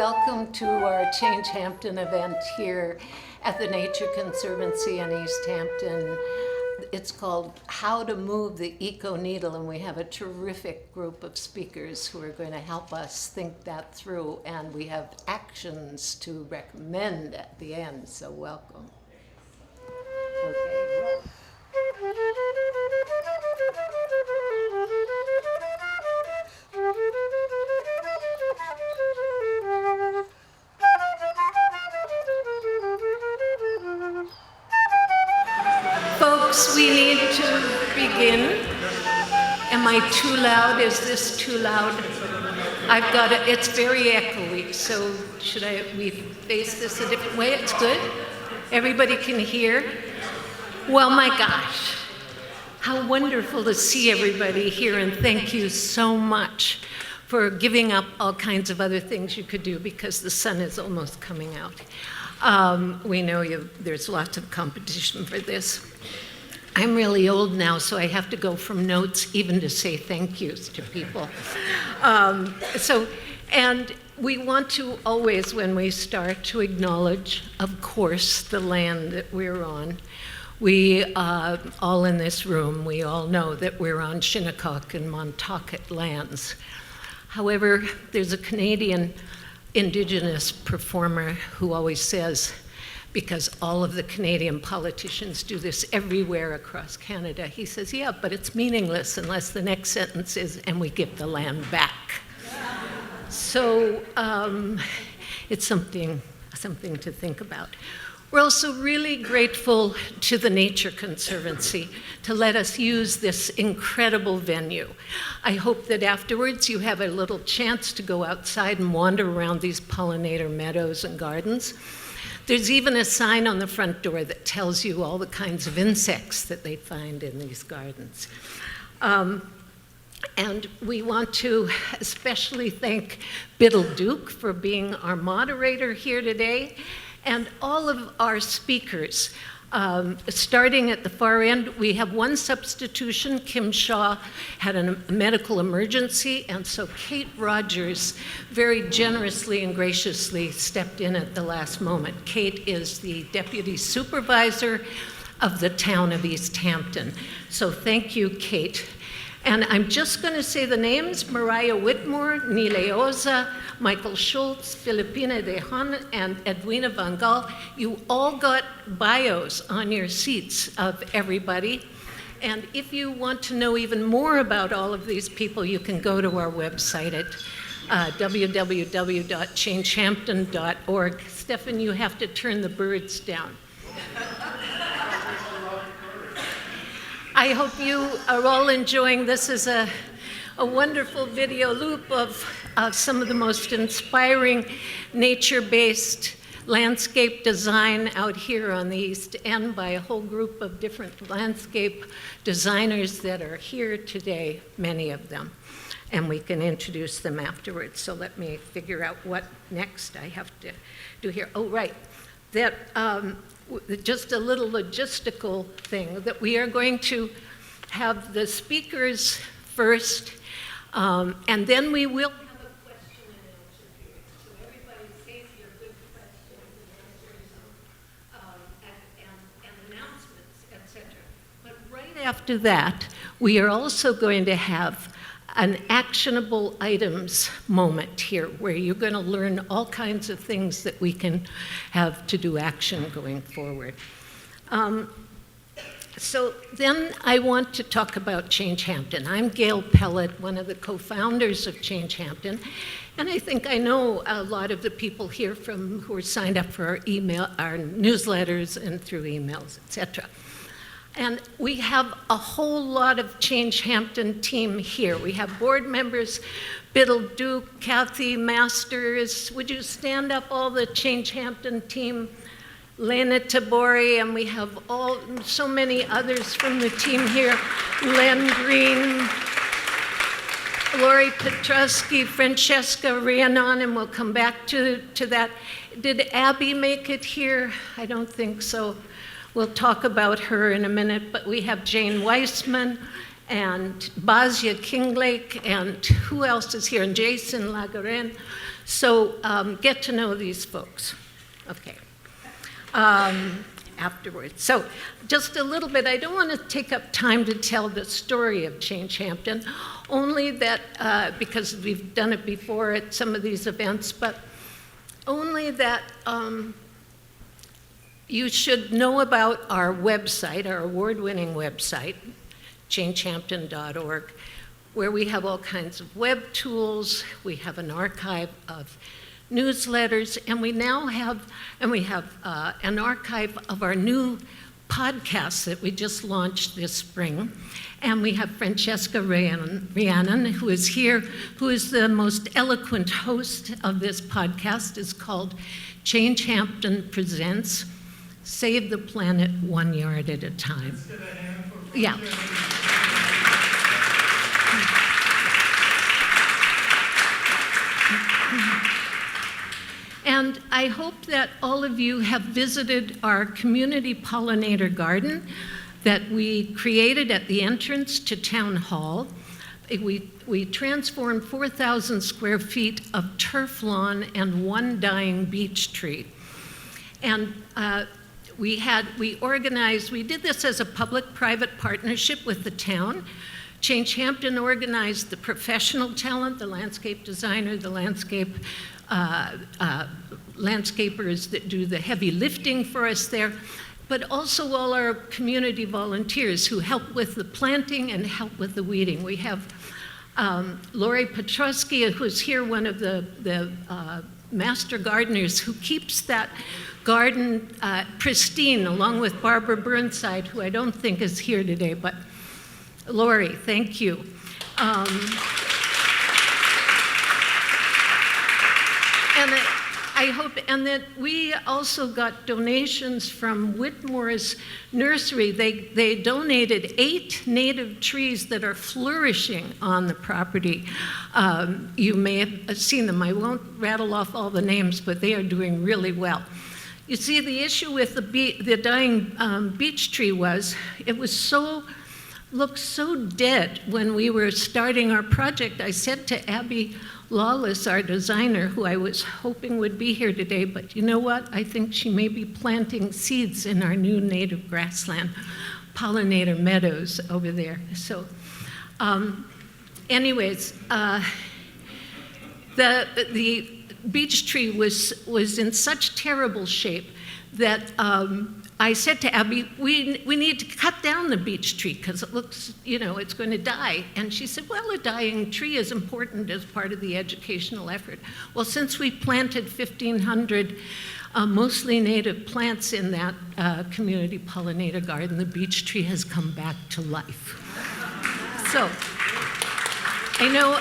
welcome to our Change Hampton event here at the Nature Conservancy in East Hampton. It's called How to Move the Eco Needle, and we have a terrific group of speakers who are going to help us think that through, and we have actions to recommend at the end, so welcome. Okay. Folks, we need to begin. Am I too loud? Is this too loud? I've got it. It's very echoey, so should we face this a different way? It's good? Everybody can hear? Well, my gosh, how wonderful to see everybody here, and thank you so much for giving up all kinds of other things you could do because the sun is almost coming out. We know there's lots of competition for this. I'm really old now, so I have to go from notes even to say thank yous to people. And we want to always, when we start, to acknowledge, of course, the land that we're on. We all in this room, we all know that we're on Shinnecock and Montaukett lands. However, there's a Canadian Indigenous performer who always says, because all of the Canadian politicians do this everywhere across Canada, he says, yeah, but it's meaningless unless the next sentence is, and we give the land back. So it's something to think about. We're also really grateful to the Nature Conservancy to let us use this incredible venue. I hope that afterwards you have a little chance to go outside and wander around these pollinator meadows and gardens. There's even a sign on the front door that tells you all the kinds of insects that they find in these gardens. And we want to especially thank Biddle Duke for being our moderator here today, and all of our speakers. Starting at the far end, we have one substitution. Kim Shaw had a medical emergency, and so Kate Rogers very generously and graciously stepped in at the last moment. Kate is the deputy supervisor of the town of East Hampton. So thank you, Kate. And I'm just going to say the names: Mariah Whitmore, Nile Oza, Michael Schultz, Filipina De Han, and Edwina Van Gaal. You all got bios on your seats of everybody. And if you want to know even more about all of these people, you can go to our website at www.changehampton.org. Stefan, you have to turn the birds down. I hope you are all enjoying. This is a wonderful video loop of some of the most inspiring nature-based landscape design out here on the East End by a whole group of different landscape designers that are here today, many of them. And we can introduce them afterwards. So let me figure out what next I have to do here. Oh, right. Just a little logistical thing, that we are going to have the speakers first, and then we will have a question and answer period. So everybody save your good questions and answers and announcements, etc. But right after that, we are also going to have an actionable items moment here, where you're going to learn all kinds of things that we can have to do action going forward. So then I want to talk about Change Hampton. I'm Gail Pellet, one of the co-founders of Change Hampton, and I think I know a lot of the people here who are signed up for our newsletters and through emails, etc. And we have a whole lot of Change Hampton team here. We have board members, Biddle Duke, Kathy Masters. Would you stand up, all the Change Hampton team? Lena Tabori, and we have so many others from the team here. Len Green, Lori Petrusky, Francesca Rhiannon, and we'll come back to that. Did Abby make it here? I don't think so. We'll talk about her in a minute, but we have Jane Weissman and Bazia Kinglake, and who else is here? And Jason Lagaren. So get to know these folks. Okay. Afterwards. So just a little bit, I don't want to take up time to tell the story of Change Hampton, only that, because we've done it before at some of these events, but only that you should know about our website, our award-winning website, changehampton.org, where we have all kinds of web tools. We have an archive of newsletters, and we now have, an archive of our new podcast that we just launched this spring. And we have Francesca Rhiannon, who is here, who is the most eloquent host of this podcast. It's called Change Hampton Presents Save the Planet 1 Yard at a Time. Yeah. And I hope that all of you have visited our community pollinator garden that we created at the entrance to Town Hall. We transformed 4,000 square feet of turf lawn and one dying beech tree. And we did this as a public-private partnership with the town. Change Hampton organized the professional talent, the landscape designer, the landscapers that do the heavy lifting for us there, but also all our community volunteers who help with the planting and help with the weeding. We have Lori Petrosky, who's here, one of the master gardeners who keeps that garden pristine, along with Barbara Burnside, who I don't think is here today, but Lori, thank you. And that we also got donations from Whitmore's nursery. They donated 8 native trees that are flourishing on the property. You may have seen them. I won't rattle off all the names, but they are doing really well. You see, the issue with the dying beech tree was, it looked so dead when we were starting our project. I said to Abby Lawless, our designer, who I was hoping would be here today, but you know what? I think she may be planting seeds in our new native grassland, pollinator meadows over there. So anyways, the beech tree was in such terrible shape that I said to Abby, we need to cut down the beech tree because it looks, it's going to die. And she said, well, a dying tree is important as part of the educational effort. Well, since we planted 1,500 mostly native plants in that community pollinator garden, the beech tree has come back to life. So I know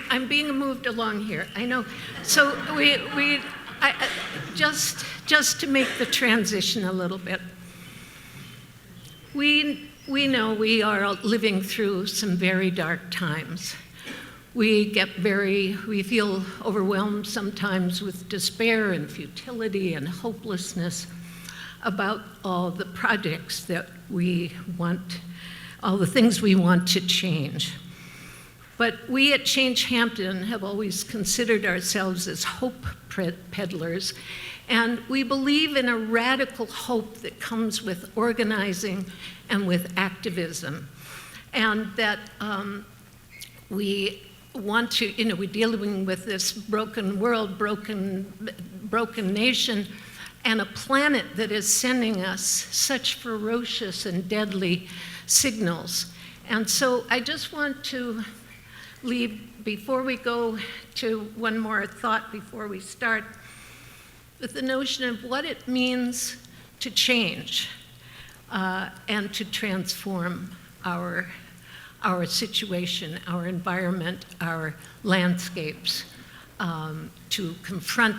I'm being moved along here. I know. So just to make the transition a little bit, we know we are living through some very dark times. We feel overwhelmed sometimes with despair and futility and hopelessness about all the projects that we want, all the things we want to change. But we at Change Hampton have always considered ourselves as hope peddlers, and we believe in a radical hope that comes with organizing and with activism. And that we want to, we're dealing with this broken world, broken nation, and a planet that is sending us such ferocious and deadly signals. And so I just want to leave, before we go to one more thought before we start, with the notion of what it means to change and to transform our situation, our environment, our landscapes, to confront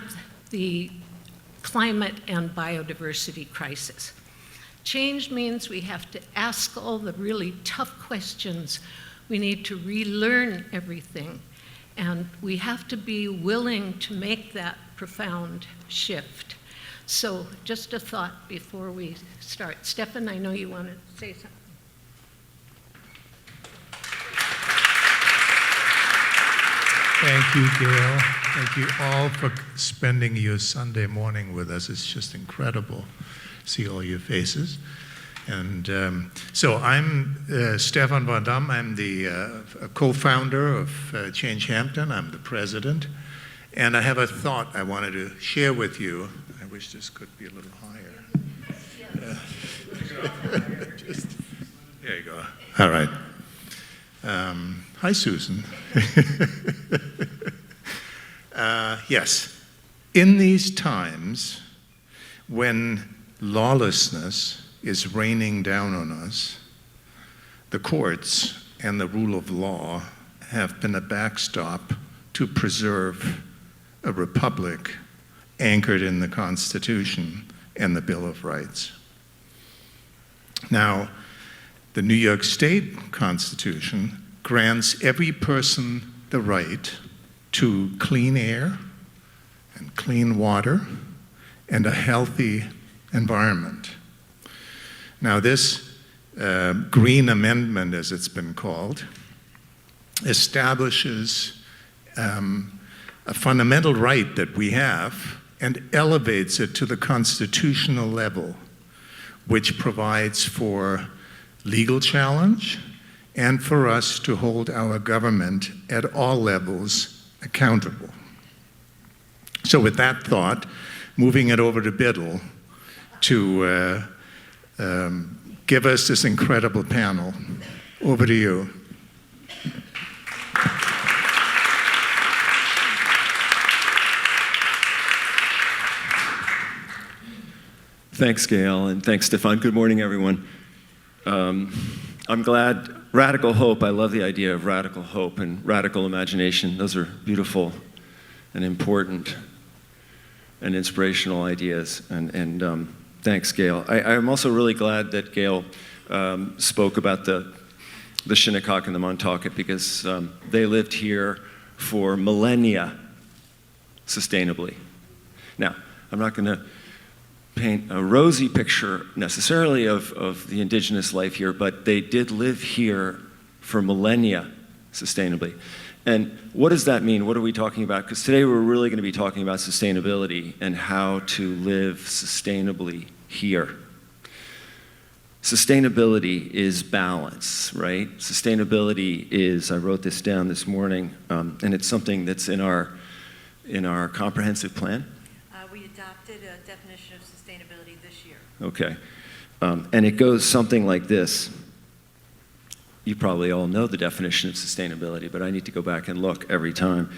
the climate and biodiversity crisis. Change means we have to ask all the really tough questions. We need to relearn everything, and we have to be willing to make that profound shift. So just a thought before we start. Stefan, I know you want to say something. Thank you, Gail. Thank you all for spending your Sunday morning with us. It's just incredible to see all your faces. And so I'm Stefan Van Dam. I'm the co-founder of Change Hampton. I'm the president. And I have a thought I wanted to share with you. I wish this could be a little higher. There you go. All right. Hi, Susan. Yes. In these times when lawlessness is raining down on us, the courts and the rule of law have been a backstop to preserve a republic anchored in the Constitution and the Bill of Rights. Now, the New York State Constitution grants every person the right to clean air and clean water and a healthy environment. Now, this Green Amendment, as it's been called, establishes a fundamental right that we have and elevates it to the constitutional level, which provides for legal challenge and for us to hold our government at all levels accountable. So with that thought, moving it over to Biddle to give us this incredible panel. Over to you. Thanks, Gail, and thanks, Stefan. Good morning, everyone. I'm glad, radical hope, I love the idea of radical hope and radical imagination. Those are beautiful and important and inspirational ideas, and thanks, Gail. I'm also really glad that Gail spoke about the Shinnecock and the Montauk, because they lived here for millennia sustainably. Now, I'm not going to paint a rosy picture necessarily of the indigenous life here, but they did live here for millennia sustainably. And what does that mean? What are we talking about? Because today we're really going to be talking about sustainability and how to live sustainably here. Sustainability is balance, right? Sustainability is, I wrote this down this morning, and it's something that's in our comprehensive plan. We adopted a definition of sustainability this year. Okay. And it goes something like this. You probably all know the definition of sustainability, but I need to go back and look every time.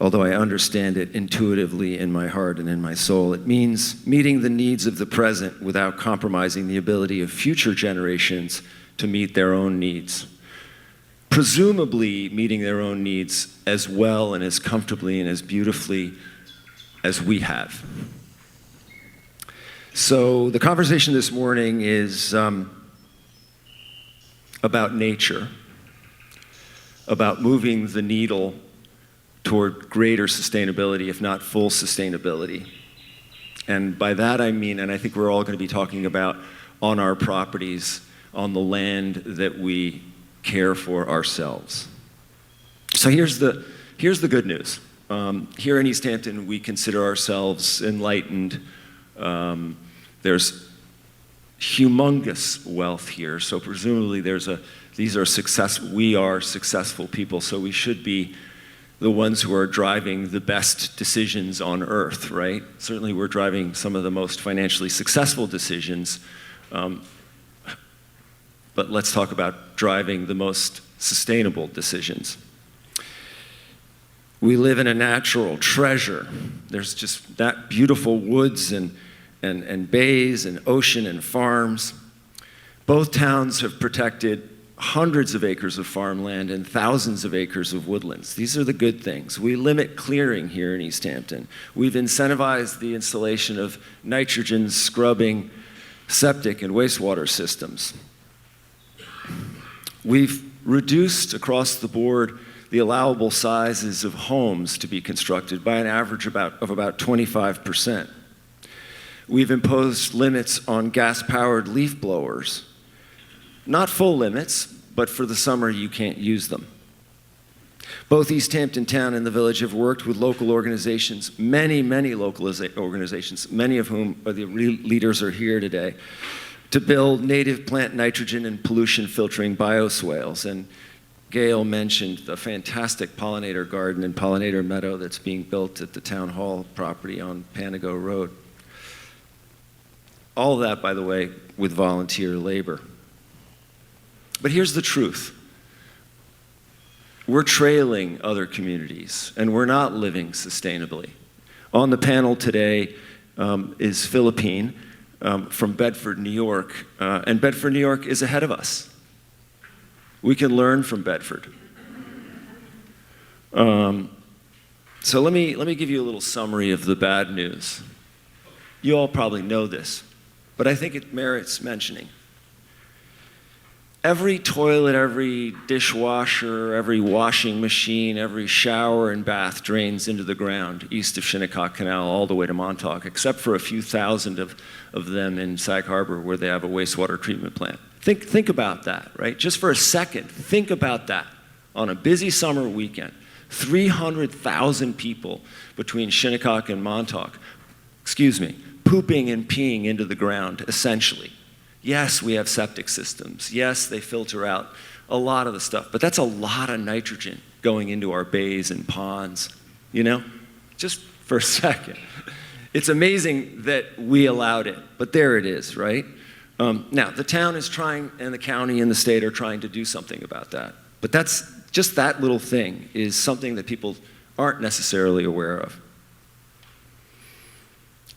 Although I understand it intuitively in my heart and in my soul, it means meeting the needs of the present without compromising the ability of future generations to meet their own needs. Presumably meeting their own needs as well and as comfortably and as beautifully as we have. So the conversation this morning is about nature, about moving the needle toward greater sustainability, if not full sustainability. And by that I mean, and I think we're all going to be talking about on our properties, on the land that we care for ourselves. So here's the good news. Here in East Hampton, we consider ourselves enlightened. There's humongous wealth here, so presumably we are successful people, so we should be the ones who are driving the best decisions on earth, right? Certainly we're driving some of the most financially successful decisions, but let's talk about driving the most sustainable decisions. We live in a natural treasure. There's just that beautiful woods and bays and ocean and farms. Both towns have protected hundreds of acres of farmland and thousands of acres of woodlands. These are the good things. We limit clearing here in East Hampton. We've incentivized the installation of nitrogen scrubbing septic and wastewater systems. We've reduced across the board the allowable sizes of homes to be constructed by an average of about 25%. We've imposed limits on gas-powered leaf blowers. Not full limits, but for the summer you can't use them. Both East Hampton Town and the village have worked with local organizations, many local organizations, many of whom are the leaders are here today, to build native plant nitrogen and pollution filtering bioswales. And Gail mentioned the fantastic pollinator garden and pollinator meadow that's being built at the town hall property on Panago Road. All of that, by the way, with volunteer labor. But here's the truth. We're trailing other communities, and we're not living sustainably. On the panel today is Philippine from Bedford, New York, and Bedford, New York is ahead of us. We can learn from Bedford. So let me give you a little summary of the bad news. You all probably know this, but I think it merits mentioning. Every toilet, every dishwasher, every washing machine, every shower and bath drains into the ground east of Shinnecock Canal all the way to Montauk, except for a few thousand of them in Sag Harbor where they have a wastewater treatment plant. Think about that, right? Just for a second, think about that. On a busy summer weekend, 300,000 people between Shinnecock and Montauk, pooping and peeing into the ground, essentially. Yes, we have septic systems. Yes, they filter out a lot of the stuff, but that's a lot of nitrogen going into our bays and ponds, you know? Just for a second. It's amazing that we allowed it, but there it is, right? Now, the town is trying, and the county and the state are trying to do something about that. But that's just that little thing is something that people aren't necessarily aware of.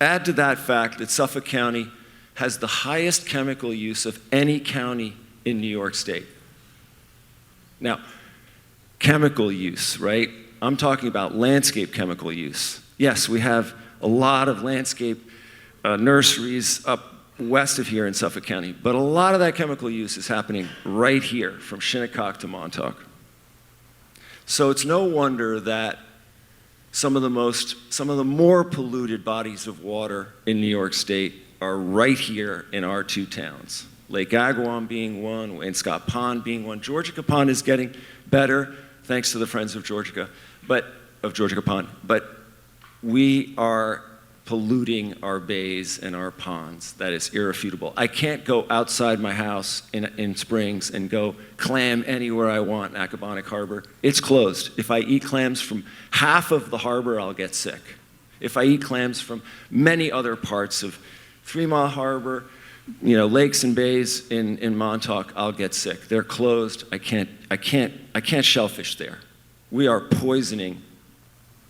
Add to that fact that Suffolk County has the highest chemical use of any county in New York State. Now, chemical use, right? I'm talking about landscape chemical use. Yes, we have a lot of landscape nurseries up west of here in Suffolk County, but a lot of that chemical use is happening right here from Shinnecock to Montauk. So it's no wonder that some of the more polluted bodies of water in New York State are right here in our two towns. Lake Agawam being one, Wainscott Pond being one. Georgica Pond is getting better, thanks to the Friends of Georgica Pond. But we are polluting our bays and our ponds. That is irrefutable. I can't go outside my house in Springs and go clam anywhere I want in Accabonac Harbor. It's closed. If I eat clams from half of the harbor, I'll get sick. If I eat clams from many other parts of 3 Mile Harbor, lakes and bays in Montauk, I'll get sick. They're closed. I can't shellfish there. We are poisoning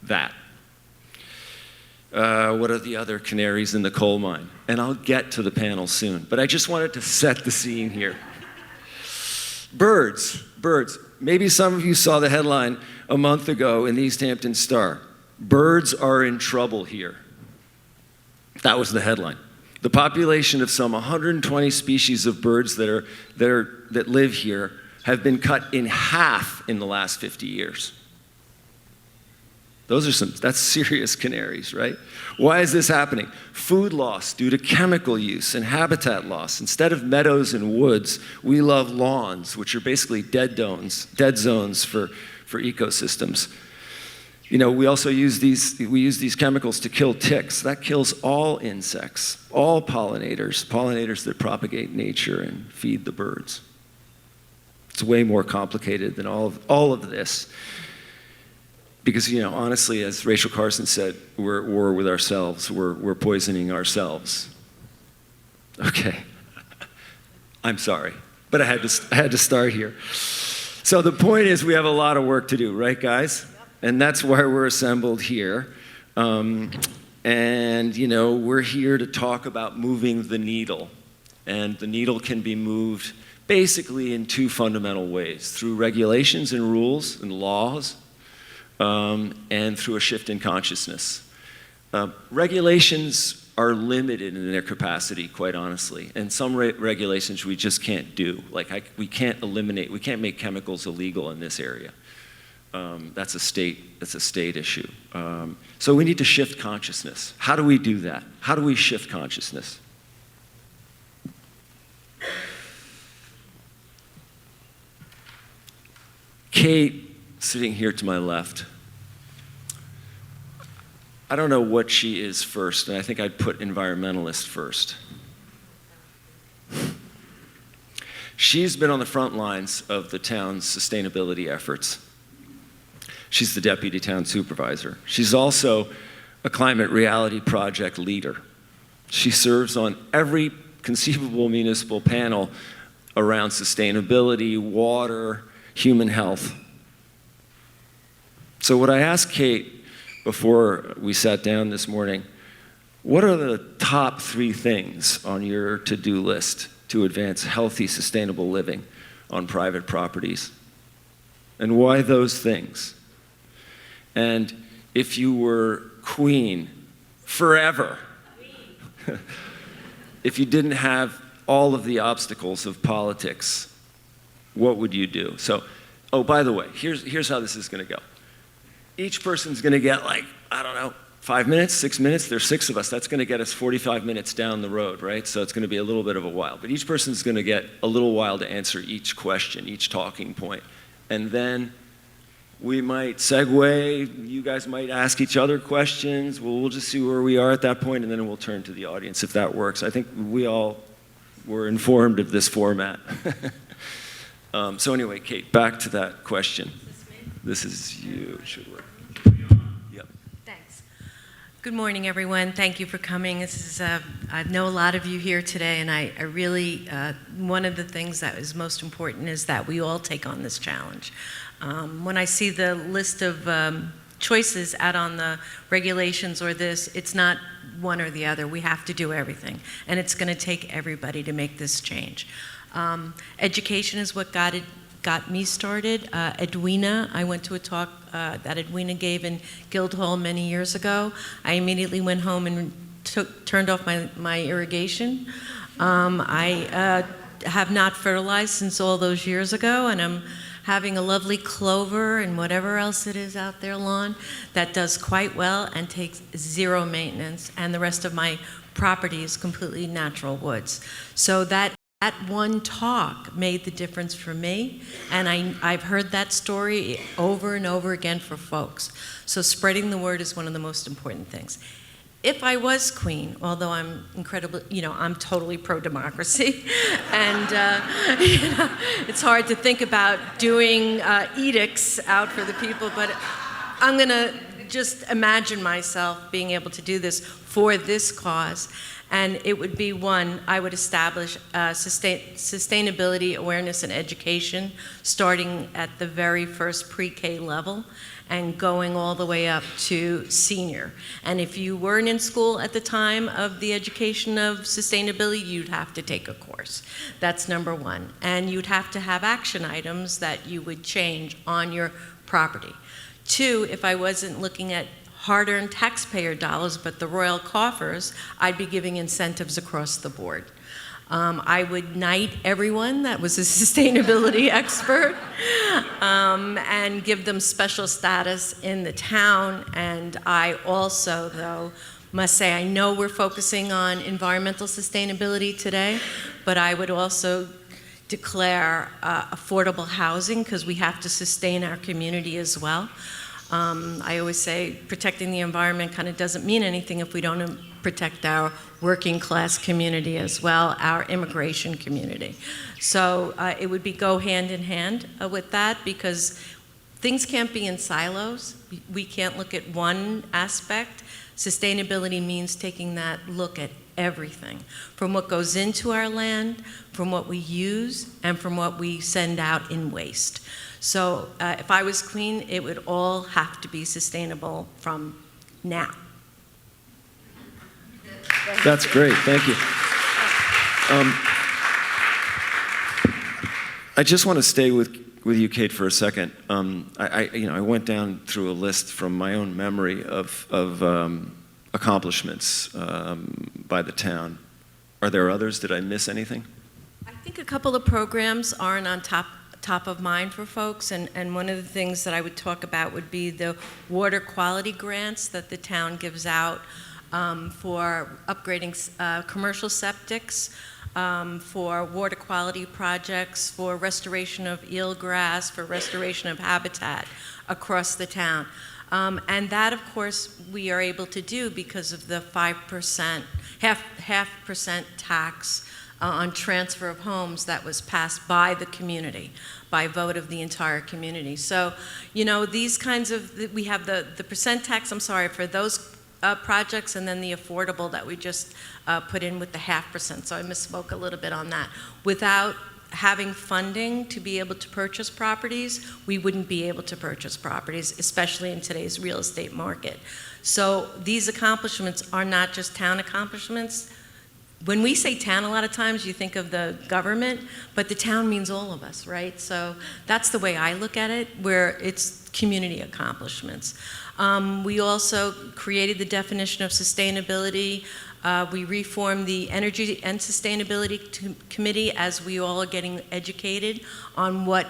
that. What are the other canaries in the coal mine? And I'll get to the panel soon, but I just wanted to set the scene here. Birds. Maybe some of you saw the headline a month ago in the East Hampton Star. Birds are in trouble here. That was the headline. The population of some 120 species of birds that live here have been cut in half in the last 50 years. That's serious canaries, right? Why is this happening? Food loss due to chemical use and habitat loss. Instead of meadows and woods, we love lawns, which are basically dead zones for ecosystems. We also use these chemicals to kill ticks. That kills all insects, all pollinators that propagate nature and feed the birds. It's way more complicated than all of this. Because, honestly, as Rachel Carson said, we're at war with ourselves. We're poisoning ourselves. Okay. I'm sorry, but I had to start here. So the point is we have a lot of work to do, right, guys? And that's why we're assembled here. And, we're here to talk about moving the needle. And the needle can be moved basically in 2 fundamental ways, through regulations and rules and laws, and through a shift in consciousness. Regulations are limited in their capacity, quite honestly, and some regulations we just can't do. We can't make chemicals illegal in this area. That's a state issue. So we need to shift consciousness. How do we do that? How do we shift consciousness? Kate sitting here to my left. I don't know what she is first, and I think I'd put environmentalist first. She's been on the front lines of the town's sustainability efforts. She's the deputy town supervisor. She's also a climate reality project leader. She serves on every conceivable municipal panel around sustainability, water, human health. So what I asked Kate before we sat down this morning, what are the top 3 things on your to-do list to advance healthy, sustainable living on private properties? And why those things? And if you were queen forever, if you didn't have all of the obstacles of politics, what would you do? So, oh, by the way, here's how this is going to go. Each person's going to get, like, I don't know, 5 minutes, 6 minutes. There's 6 of us. That's going to get us 45 minutes down the road, right? So it's going to be a little bit of a while. But each person's going to get a little while to answer each question, each talking point. And then we might segue. You guys might ask each other questions. We'll just see where we are at that point, and then we'll turn to the audience if that works. I think we all were informed of this format. So anyway, Kate, back to that question. This is you. It should work. Yep. Thanks. Good morning, everyone. Thank you for coming. This is I know a lot of you here today, and I really, one of the things that is most important is that we all take on this challenge. When I see the list of choices out on the regulations or this, it's not one or the other. We have to do everything, and it's going to take everybody to make this change. Education is what got me started. Edwina, I went to a talk that Edwina gave in Guildhall many years ago. I immediately went home and turned off my irrigation. I have not fertilized since all those years ago, and I'm having a lovely clover and whatever else it is out there lawn that does quite well and takes 0 maintenance, and the rest of my property is completely natural woods. So that one talk made the difference for me, and I've heard that story over and over again for folks. So spreading the word is one of the most important things. If I was queen, although I'm incredibly, I'm totally pro-democracy, and it's hard to think about doing edicts out for the people, but I'm gonna just imagine myself being able to do this for this cause. And it would be one, I would establish sustainability awareness and education, starting at the very first pre-K level and going all the way up to senior. And if you weren't in school at the time of the education of sustainability, you'd have to take a course. That's number one. And you'd have to have action items that you would change on your property. 2, if I wasn't looking at hard-earned taxpayer dollars, but the royal coffers, I'd be giving incentives across the board. I would knight everyone that was a sustainability expert and give them special status in the town. And I also, though, must say, I know we're focusing on environmental sustainability today, but I would also declare affordable housing, because we have to sustain our community as well. I always say protecting the environment kind of doesn't mean anything if we don't protect our working class community as well, our immigration community. So it would be go hand in hand with that, because things can't be in silos. We can't look at one aspect. Sustainability means taking that look at everything, from what goes into our land, from what we use, and from what we send out in waste. So if I was queen, it would all have to be sustainable from now. That's great, thank you. I just want to stay with you, Kate, for a second. I went down through a list from my own memory of accomplishments by the town. Are there others? Did I miss anything? I think a couple of programs aren't on top of mind for folks, and one of the things that I would talk about would be the water quality grants that the town gives out for upgrading commercial septics. for water quality projects, for restoration of eelgrass, for restoration of habitat across the town. And that, of course, we are able to do because of the 5%, half percent tax on transfer of homes that was passed by the community, by vote of the entire community. So, you know, these kinds of, we have the percent tax, I'm sorry, for those projects, and then the affordable that we just put in with the 0.5%. So I misspoke a little bit on that. Without having funding to be able to purchase properties, we wouldn't be able to purchase properties, especially in today's real estate market. So these accomplishments are not just town accomplishments. When we say town, a lot of times you think of the government, but the town means all of us, right? So that's the way I look at it, where it's community accomplishments. We also created the definition of sustainability. We reformed the Energy and Sustainability Committee as we all are getting educated on what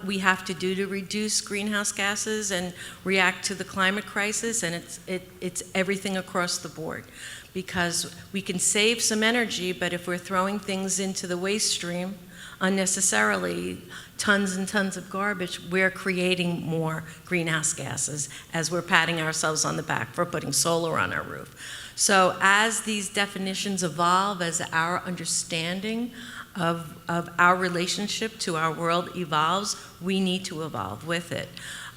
we have to do to reduce greenhouse gases and react to the climate crisis, and it's everything across the board. Because we can save some energy, but if we're throwing things into the waste stream unnecessarily, tons and tons of garbage, we're creating more greenhouse gases as we're patting ourselves on the back for putting solar on our roof. So as these definitions evolve, as our understanding of our relationship to our world evolves, we need to evolve with it.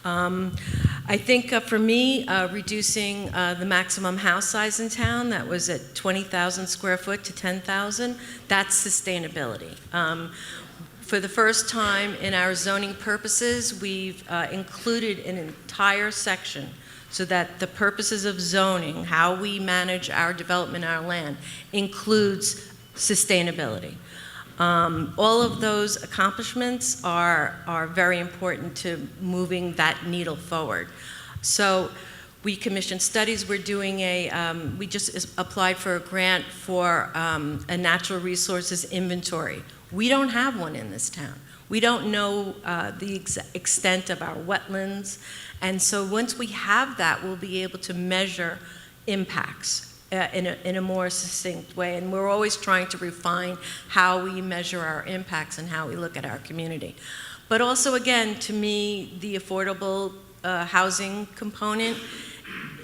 I think for me, reducing the maximum house size in town, that was at 20,000 square foot to 10,000, that's sustainability. For the first time in our zoning purposes, we've included an entire section so that the purposes of zoning, how we manage our development, our land, includes sustainability. All of those accomplishments are very important to moving that needle forward. So we commissioned studies. We're doing we just applied for a grant for a natural resources inventory. We don't have one in this town. We don't know the extent of our wetlands. And so once we have that, we'll be able to measure impacts in a more succinct way. And we're always trying to refine how we measure our impacts and how we look at our community. But also, again, to me, the affordable housing component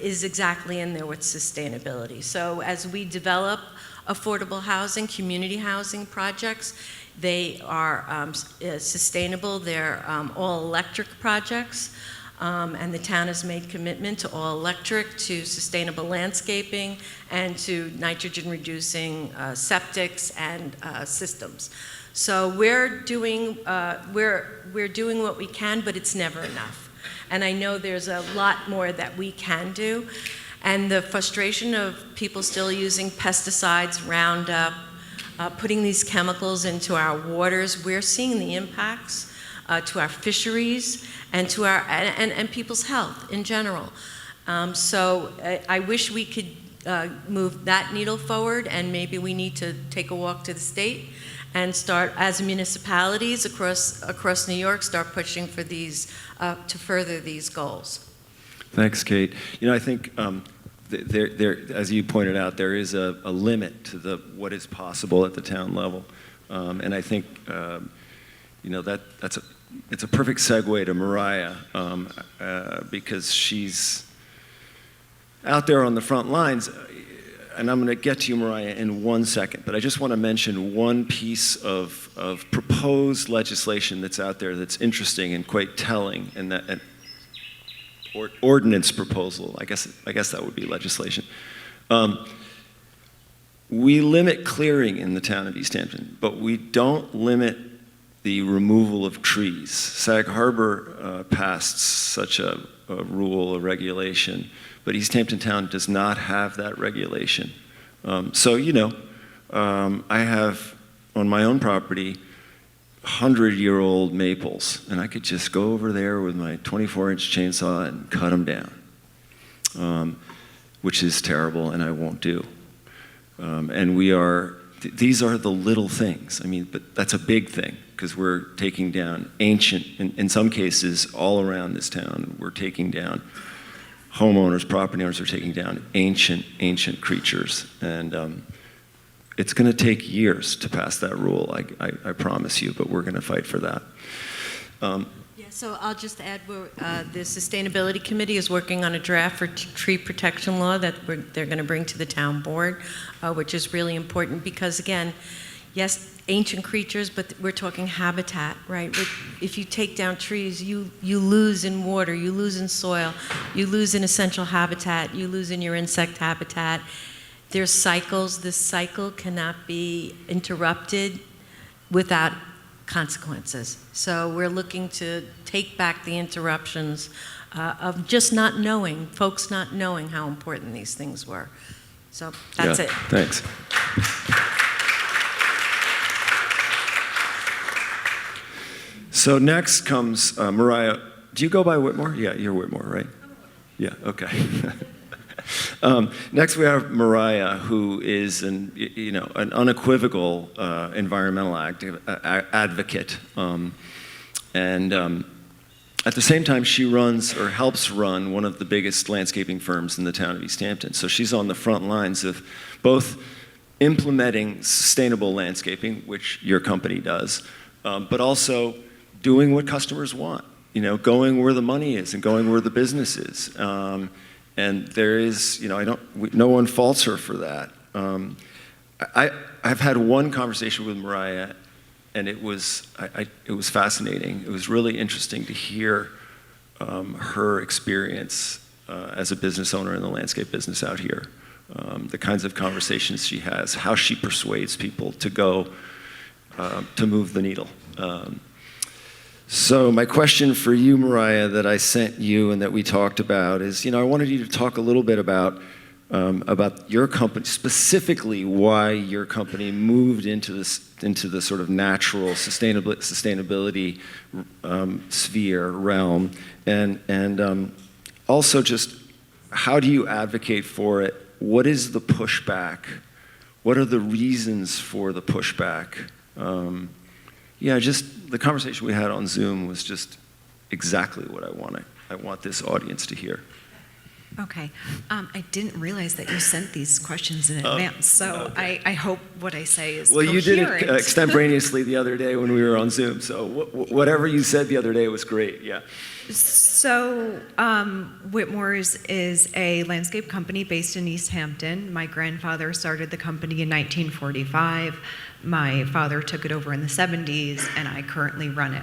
is exactly in there with sustainability. So as we develop affordable housing, community housing projects, they are sustainable. They're all electric projects. And the town has made commitment to all electric, to sustainable landscaping, and to nitrogen reducing septics and systems. So we're doing what we can, but it's never enough. And I know there's a lot more that we can do. And the frustration of people still using pesticides, Roundup, putting these chemicals into our waters, we're seeing the impacts to our fisheries and to our and people's health in general. So I wish we could move that needle forward, and maybe we need to take a walk to the state and start, as municipalities across New York, start pushing for these to further these goals. Thanks, Kate. You know, I think there, as you pointed out, there is a limit to what is possible at the town level, and I think you know it's a perfect segue to Mariah because she's out there on the front lines. And I'm going to get to you, Mariah, in 1 second. But I just want to mention one piece of proposed legislation that's out there that's interesting and quite telling, and that ordinance proposal. I guess that would be legislation. We limit clearing in the town of East Hampton, but we don't limit the removal of trees. Sag Harbor passed such a rule, a regulation, but East Hampton Town does not have that regulation. So, you know, I have on my own property 100-year-old maples, and I could just go over there with my 24-inch chainsaw and cut them down, which is terrible, and I won't do. And these are the little things. I mean, but that's a big thing, because we're taking down ancient, in some cases, all around this town, we're taking down homeowners, property owners are taking down ancient creatures. And It's going to take years to pass that rule, I promise you, but we're going to fight for that. Yeah, so I'll just add, the Sustainability Committee is working on a draft for tree protection law that they're going to bring to the town board, which is really important because, again, yes, ancient creatures, but we're talking habitat, right? If you take down trees, you lose in water, you lose in soil, you lose in essential habitat, you lose in your insect habitat. There's cycles. This cycle cannot be interrupted without consequences. So we're looking to take back the interruptions of just not knowing, folks not knowing how important these things were. So that's it. Thanks. So next comes Mariah. Do you go by Whitmore? Yeah, you're Whitmore, right? Yeah, okay. Next we have Mariah, who is an unequivocal environmental advocate. At the same time, she runs or helps run one of the biggest landscaping firms in the town of East Hampton. So she's on the front lines of both implementing sustainable landscaping, which your company does, but also doing what customers want, going where the money is and going where the business is. And there is, no one faults her for that. I've had one conversation with Mariah, and it was fascinating. It was really interesting to hear her experience as a business owner in the landscape business out here. The kinds of conversations she has, how she persuades people to go to move the needle. So my question for you, Mariah, that I sent you and that we talked about is, I wanted you to talk a little bit about your company, specifically why your company moved into the sort of natural sustainability sphere realm, and also just how do you advocate for it? What is the pushback? What are the reasons for the pushback? Just the conversation we had on Zoom was just exactly what I want this audience to hear. Okay. I didn't realize that you sent these questions in advance, so okay. I hope what I say is coherent. You did it extemporaneously the other day when we were on Zoom, so whatever you said the other day was great, yeah. So Whitmore's is a landscape company based in East Hampton. My grandfather started the company in 1945. My father took it over in the 70s, and I currently run it.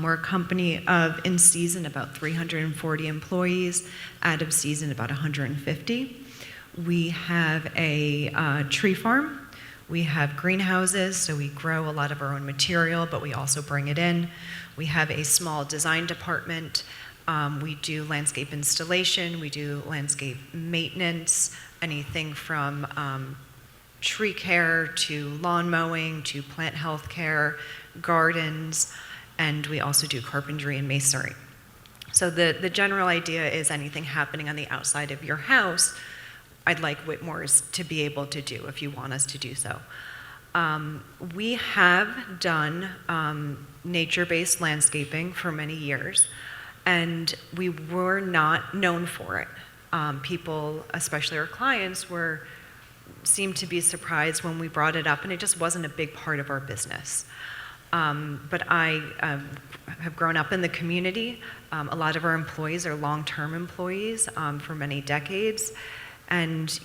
We're a company of, in season, about 340 employees, out of season, about 150. We have a tree farm. We have greenhouses, so we grow a lot of our own material, but we also bring it in. We have a small design department. We do landscape installation. We do landscape maintenance, anything from tree care to lawn mowing to plant health care, gardens, and we also do carpentry and masonry. So the general idea is anything happening on the outside of your house, I'd like Whitmore's to be able to do if you want us to do so. We have done nature-based landscaping for many years, and we were not known for it. People, especially our clients, seemed to be surprised when we brought it up, and it just wasn't a big part of our business. But I have grown up in the community. A lot of our employees are long-term employees for many decades. And,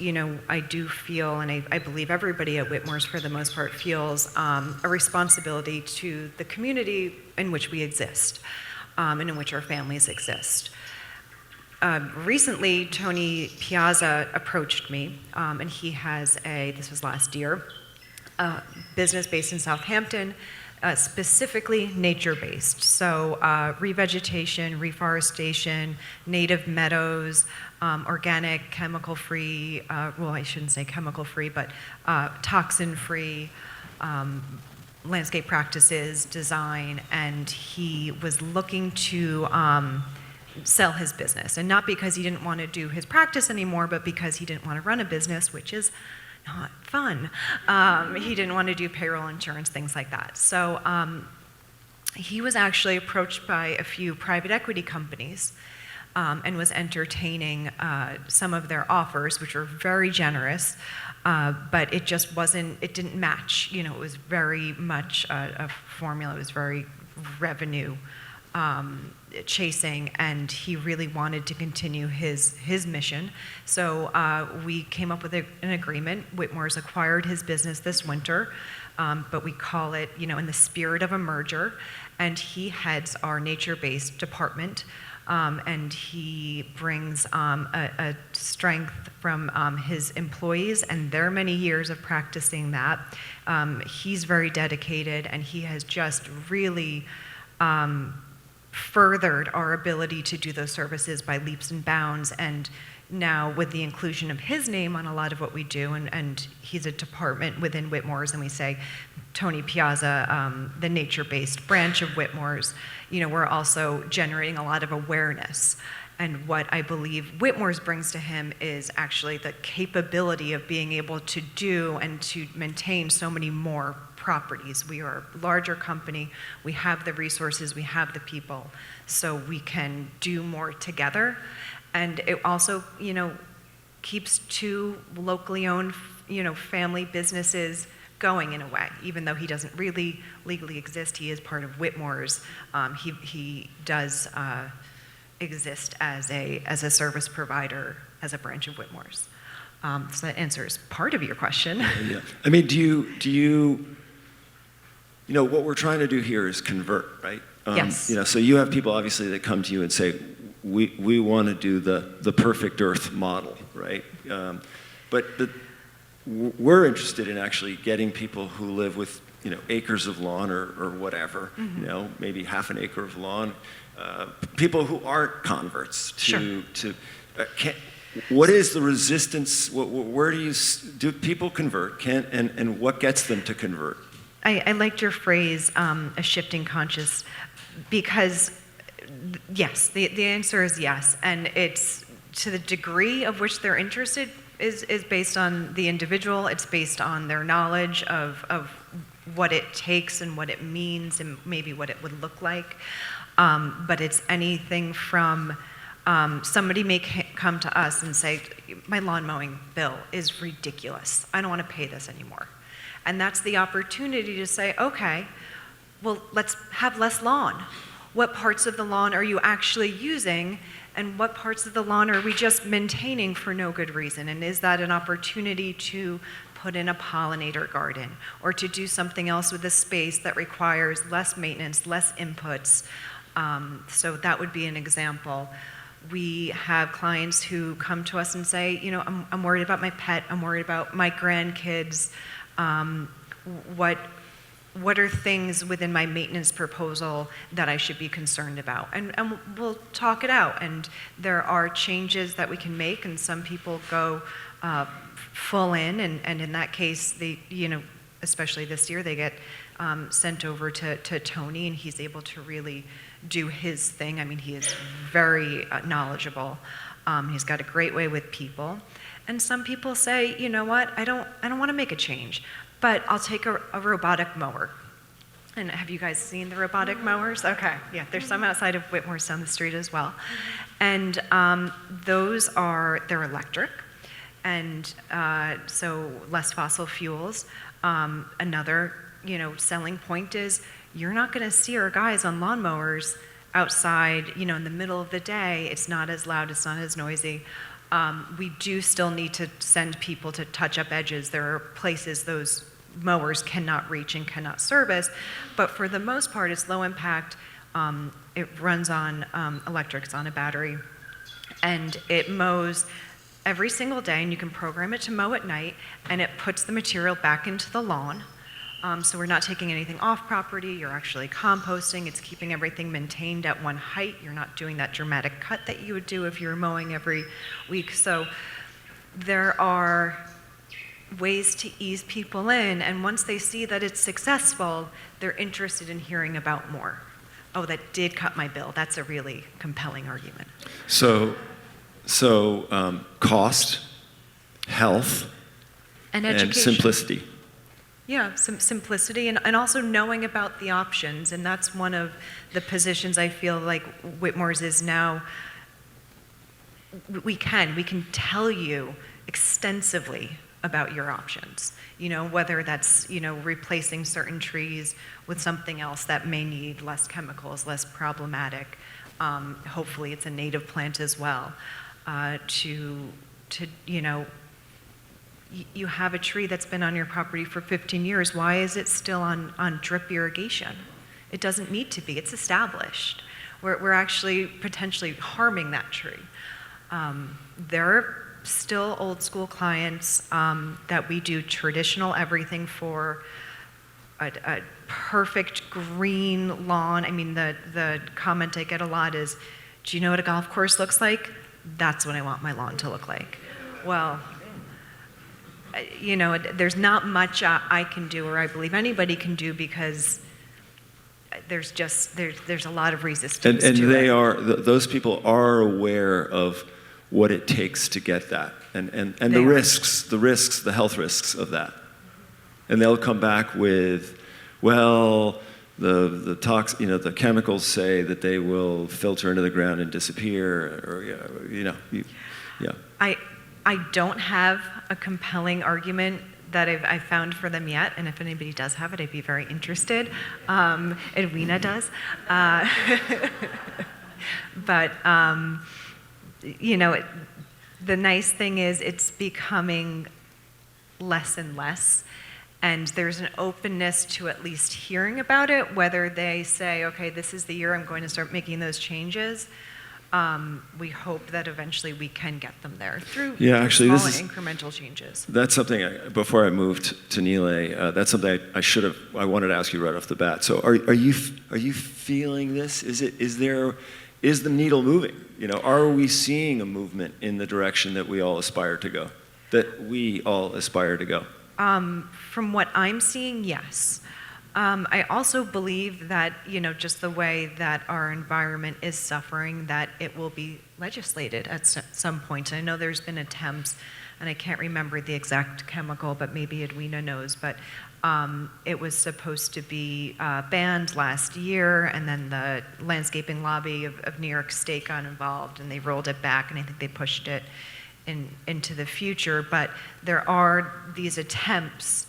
I do feel, and I believe everybody at Whitmore's for the most part feels a responsibility to the community in which we exist and in which our families exist. Recently, Tony Piazza approached me, and he has this was last year, a business based in Southampton, specifically nature-based. So revegetation, reforestation, native meadows, organic, chemical-free, well, I shouldn't say chemical-free, but toxin-free landscape practices, design, and he was looking to sell his business. And not because he didn't want to do his practice anymore, but because he didn't want to run a business, which is not fun. He didn't want to do payroll insurance, things like that. So he was actually approached by a few private equity companies and was entertaining some of their offers, which were very generous, but it just wasn't, it didn't match. You know, it was very much a formula, it was very revenue chasing, and he really wanted to continue his mission. So we came up with an agreement. Whitmore's acquired his business this winter, but we call it, you know, in the spirit of a merger, and he heads our nature-based department. And he brings a strength from his employees and their many years of practicing that. He's very dedicated, and he has just really furthered our ability to do those services by leaps and bounds. And now with the inclusion of his name on a lot of what we do, and he's a department within Whitmore's, and we say Tony Piazza, the nature-based branch of Whitmore's, you know, we're also generating a lot of awareness. And what I believe Whitmore's brings to him is actually the capability of being able to do and to maintain so many more properties. We are a larger company, we have the resources, we have the people, so we can do more together. And it also, you know, keeps two locally owned, you know, family businesses going in a way. Even though he doesn't really legally exist, he is part of Whitmore's. He does exist as a service provider, as a branch of Whitmore's. So that answers part of your question. Yeah. I mean, do you know, what we're trying to do here is convert, right? Yes. You know, so you have people obviously that come to you and say, we want to do the perfect Earth model, right? But we're interested in actually getting people who live with, you know, acres of lawn or whatever, you know, maybe half an acre of lawn, people who aren't converts to what is the resistance? Where do people convert? And what gets them to convert? I liked your phrase, a shifting conscious, because yes, the answer is yes, and it's to the degree of which they're interested is based on the individual. It's based on their knowledge of what it takes and what it means and maybe what it would look like. But it's anything from somebody may come to us and say, my lawn mowing bill is ridiculous. I don't want to pay this anymore. And that's the opportunity to say, okay, well, let's have less lawn. What parts of the lawn are you actually using, and what parts of the lawn are we just maintaining for no good reason? And is that an opportunity to put in a pollinator garden or to do something else with the space that requires less maintenance, less inputs? So that would be an example. We have clients who come to us and say, you know, I'm worried about my pet, I'm worried about my grandkids. What are things within my maintenance proposal that I should be concerned about? And we'll talk it out. And there are changes that we can make, and some people go full in, and in that case, they, you know, especially this year, they get sent over to Tony, and he's able to really do his thing. I mean, he is very knowledgeable. He's got a great way with people. And some people say, you know what, I don't want to make a change, but I'll take a robotic mower. And have you guys seen the robotic mowers? Okay, yeah, there's some outside of Whitmore's down the street as well. And they're electric, and so less fossil fuels. Another, you know, selling point is you're not going to see our guys on lawnmowers outside, you know, in the middle of the day. It's not as loud, it's not as noisy. We do still need to send people to touch up edges. There are places those mowers cannot reach and cannot service, but for the most part, it's low impact. It runs on electric, it's on a battery, and it mows every single day, and you can program it to mow at night, and it puts the material back into the lawn. So we're not taking anything off property, you're actually composting, it's keeping everything maintained at one height, you're not doing that dramatic cut that you would do if you were mowing every week. So there are ways to ease people in, and once they see that it's successful, they're interested in hearing about more. Oh, that did cut my bill. That's a really compelling argument. So cost, health, And education. and simplicity. Yeah, some simplicity and also knowing about the options. And that's one of the positions I feel like Whitmore's is now we can tell you extensively about your options, whether that's, replacing certain trees with something else that may need less chemicals, less problematic. Hopefully it's a native plant as well. You have a tree that's been on your property for 15 years. Why is it still on drip irrigation? It doesn't need to be. It's established. We're actually potentially harming that tree. There are still old school clients that we do traditional everything for, a perfect green lawn. I mean, the comment I get a lot is, do you know what a golf course looks like? That's what I want my lawn to look like. Well, there's not much I can do, or I believe anybody can do, because there's a lot of resistance and to they it. are, those people are aware of what it takes to get that, and the risks, the health risks of that. And they'll come back with, well, the the chemicals say that they will filter into the ground and disappear, or yeah. I don't have a compelling argument that I've found for them yet, and if anybody does have it, I'd be very interested. Edwina does. But, the nice thing is it's becoming less and less, and there's an openness to at least hearing about it, whether they say, okay, this is the year I'm going to start making those changes. We hope that eventually we can get them there through actually, small and incremental changes. That's something, before I moved to Nile, that's something I wanted to ask you right off the bat. So are you feeling this? Is the needle moving? Are we seeing a movement in the direction that we all aspire to go? From what I'm seeing, yes. I also believe that, just the way that our environment is suffering, that it will be legislated at some point. I know there's been attempts, and I can't remember the exact chemical, but maybe Edwina knows, but it was supposed to be banned last year, and then the landscaping lobby of New York State got involved, and they rolled it back, and I think they pushed it into the future. But there are these attempts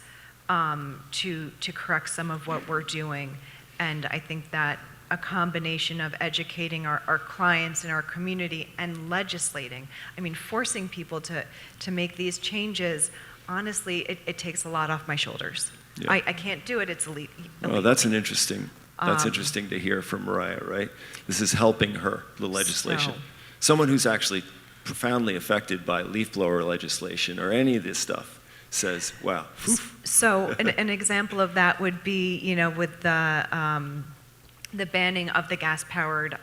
to correct some of what we're doing. And I think that a combination of educating our clients and our community and legislating, forcing people to make these changes, honestly, it takes a lot off my shoulders. Yeah. I can't do it, it's illegal. Oh, that's interesting to hear from Mariah, right? This is helping her, the legislation. Someone who's actually profoundly affected by leaf blower legislation or any of this stuff says, wow. So an example of that would be, with the banning of the gas-powered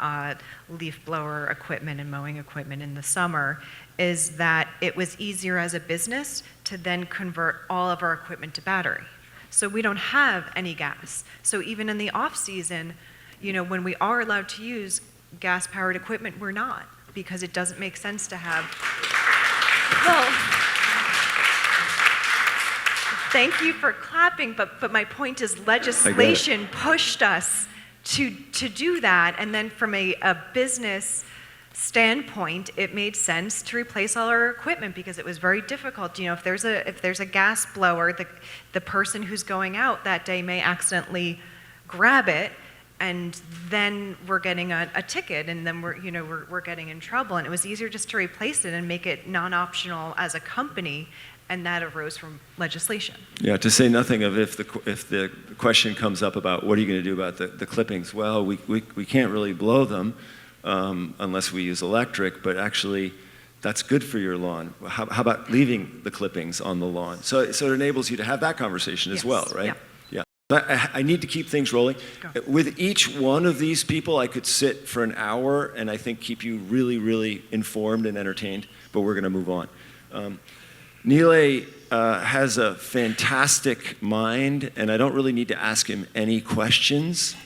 leaf blower equipment and mowing equipment in the summer, is that it was easier as a business to then convert all of our equipment to battery. So we don't have any gas. So even in the off-season, when we are allowed to use gas-powered equipment, we're not, because it doesn't make sense to have, thank you for clapping, but my point is legislation pushed us to do that, and then from a business standpoint, it made sense to replace all our equipment because it was very difficult. If there's a gas blower, the person who's going out that day may accidentally grab it, and then we're getting a ticket, and then we're getting in trouble. And it was easier just to replace it and make it non-optional as a company. And that arose from legislation. Yeah, to say nothing of if the question comes up about what are you going to do about the clippings? Well, we can't really blow them unless we use electric, but actually that's good for your lawn. How about leaving the clippings on the lawn? So it enables you to have that conversation as well, right? Yeah. I need to keep things rolling. Go. With each one of these people, I could sit for an hour and I think keep you really, really informed and entertained, but we're going to move on. Nile has a fantastic mind, and I don't really need to ask him any questions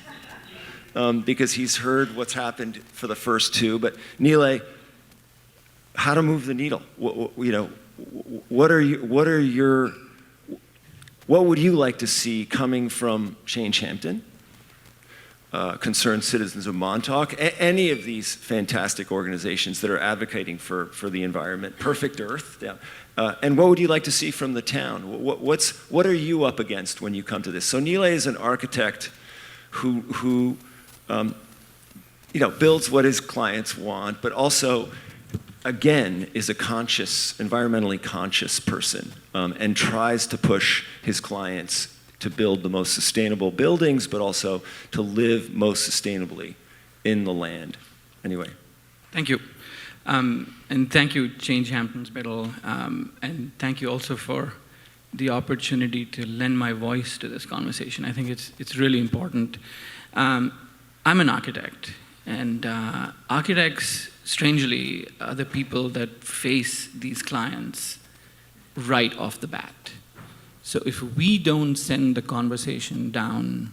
because he's heard what's happened for the first two. But Nile, how to move the needle? What would you like to see coming from Change Hampton? Concerned Citizens of Montauk, any of these fantastic organizations that are advocating for the environment, Perfect Earth. Yeah. And what would you like to see from the town? What are you up against when you come to this? So Nilay is an architect who builds what his clients want, but also, again, is a environmentally conscious person, and tries to push his clients to build the most sustainable buildings, but also to live most sustainably in the land. Anyway. Thank you. And thank you, Change Hampton's Middle, and thank you also for the opportunity to lend my voice to this conversation. I think it's really important. I'm an architect, and architects, strangely, are the people that face these clients right off the bat. So if we don't send the conversation down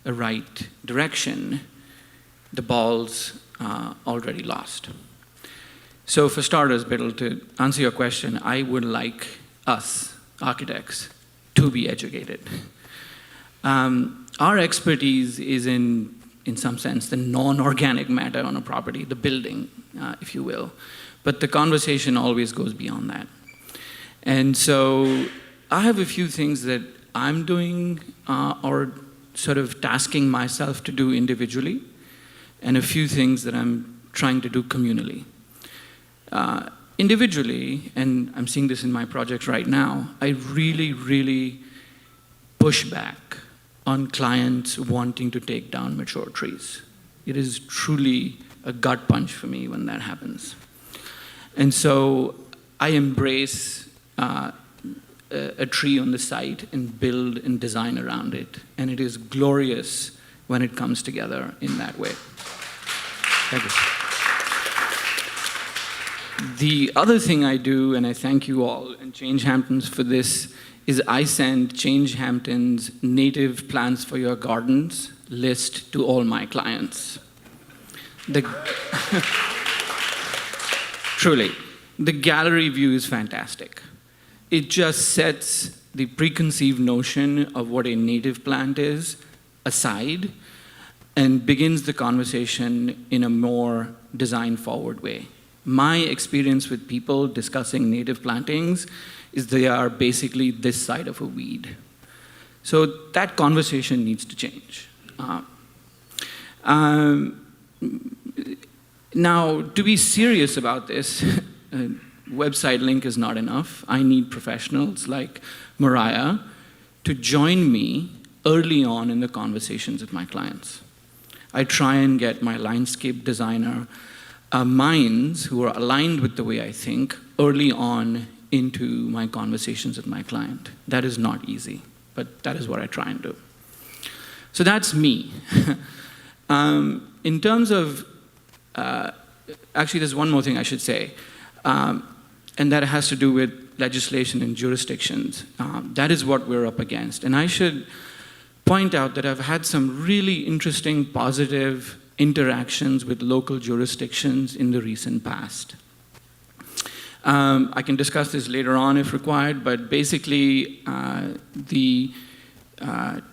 a right direction, the ball's already lost. So for starters, Biddle, to answer your question, I would like us, architects, to be educated. Our expertise is in some sense, the non-organic matter on a property, the building, if you will. But the conversation always goes beyond that. And so I have a few things that I'm doing or sort of tasking myself to do individually, and a few things that I'm trying to do communally. Individually, and I'm seeing this in my project right now, I really, really push back on clients wanting to take down mature trees. It is truly a gut punch for me when that happens. And so I embrace a tree on the site and build and design around it. And it is glorious when it comes together in that way. Thank you. The other thing I do, and I thank you all and Change Hamptons for this, is I send Change Hampton's native plants for your gardens list to all my clients. Truly, the gallery view is fantastic. It just sets the preconceived notion of what a native plant is aside and begins the conversation in a more design-forward way. My experience with people discussing native plantings is they are basically this side of a weed. So that conversation needs to change. Now, to be serious about this, website link is not enough. I need professionals like Mariah to join me early on in the conversations with my clients. I try and get my landscape designer minds who are aligned with the way I think early on into my conversations with my client. That is not easy, but that is what I try and do. So that's me. In terms of, actually there's one more thing I should say, and that has to do with legislation and jurisdictions. That is what we're up against. And I should point out that I've had some really interesting positive interactions with local jurisdictions in the recent past. I can discuss this later on if required, but basically the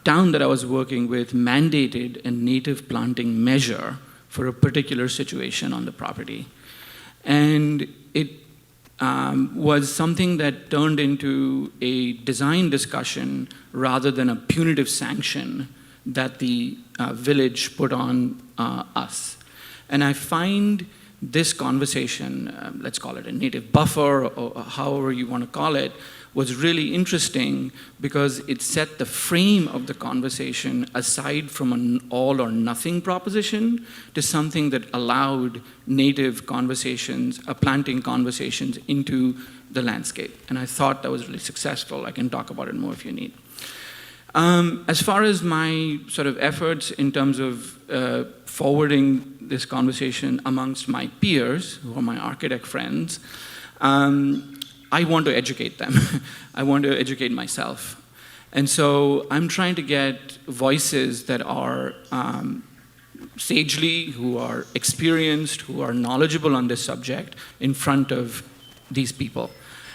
town that I was working with mandated a native planting measure for a particular situation on the property. And it was something that turned into a design discussion rather than a punitive sanction that the village put on us. And I find this conversation, let's call it a native buffer or however you want to call it, was really interesting because it set the frame of the conversation aside from an all or nothing proposition to something that allowed native conversations, planting conversations into the landscape. And I thought that was really successful. I can talk about it more if you need. As far as my sort of efforts in terms of forwarding this conversation amongst my peers, who are my architect friends, I want to educate them. I want to educate myself. And so I'm trying to get voices that are sagely, who are experienced, who are knowledgeable on this subject in front of these people.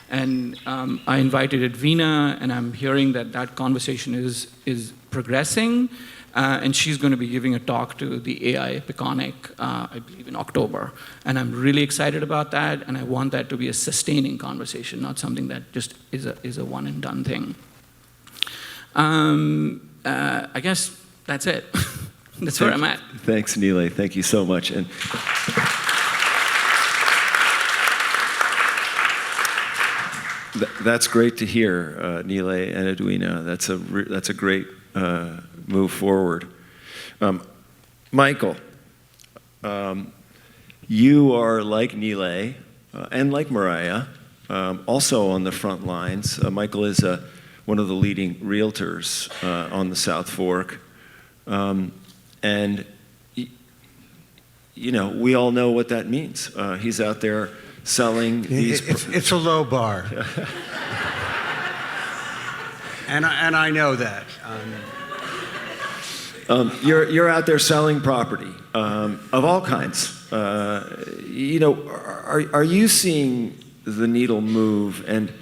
And I invited Edwina, and I'm hearing that that conversation is progressing. And she's going to be giving a talk to the AI Peconic, I believe, in October. And I'm really excited about that, and I want that to be a sustaining conversation, not something that just is a one-and-done thing. I guess that's it. That's where I'm at. Thanks, Nilay. Thank you so much. And that's great to hear, Nilay and Edwina. That's a great move forward. Michael, you are like Nilay and like Mariah, also on the front lines. Michael is one of the leading realtors on the South Fork. And, you know, we all know what that means. He's out there selling these... It's a low bar. and I know that. You're out there selling property of all kinds. You know, are you seeing the needle move? And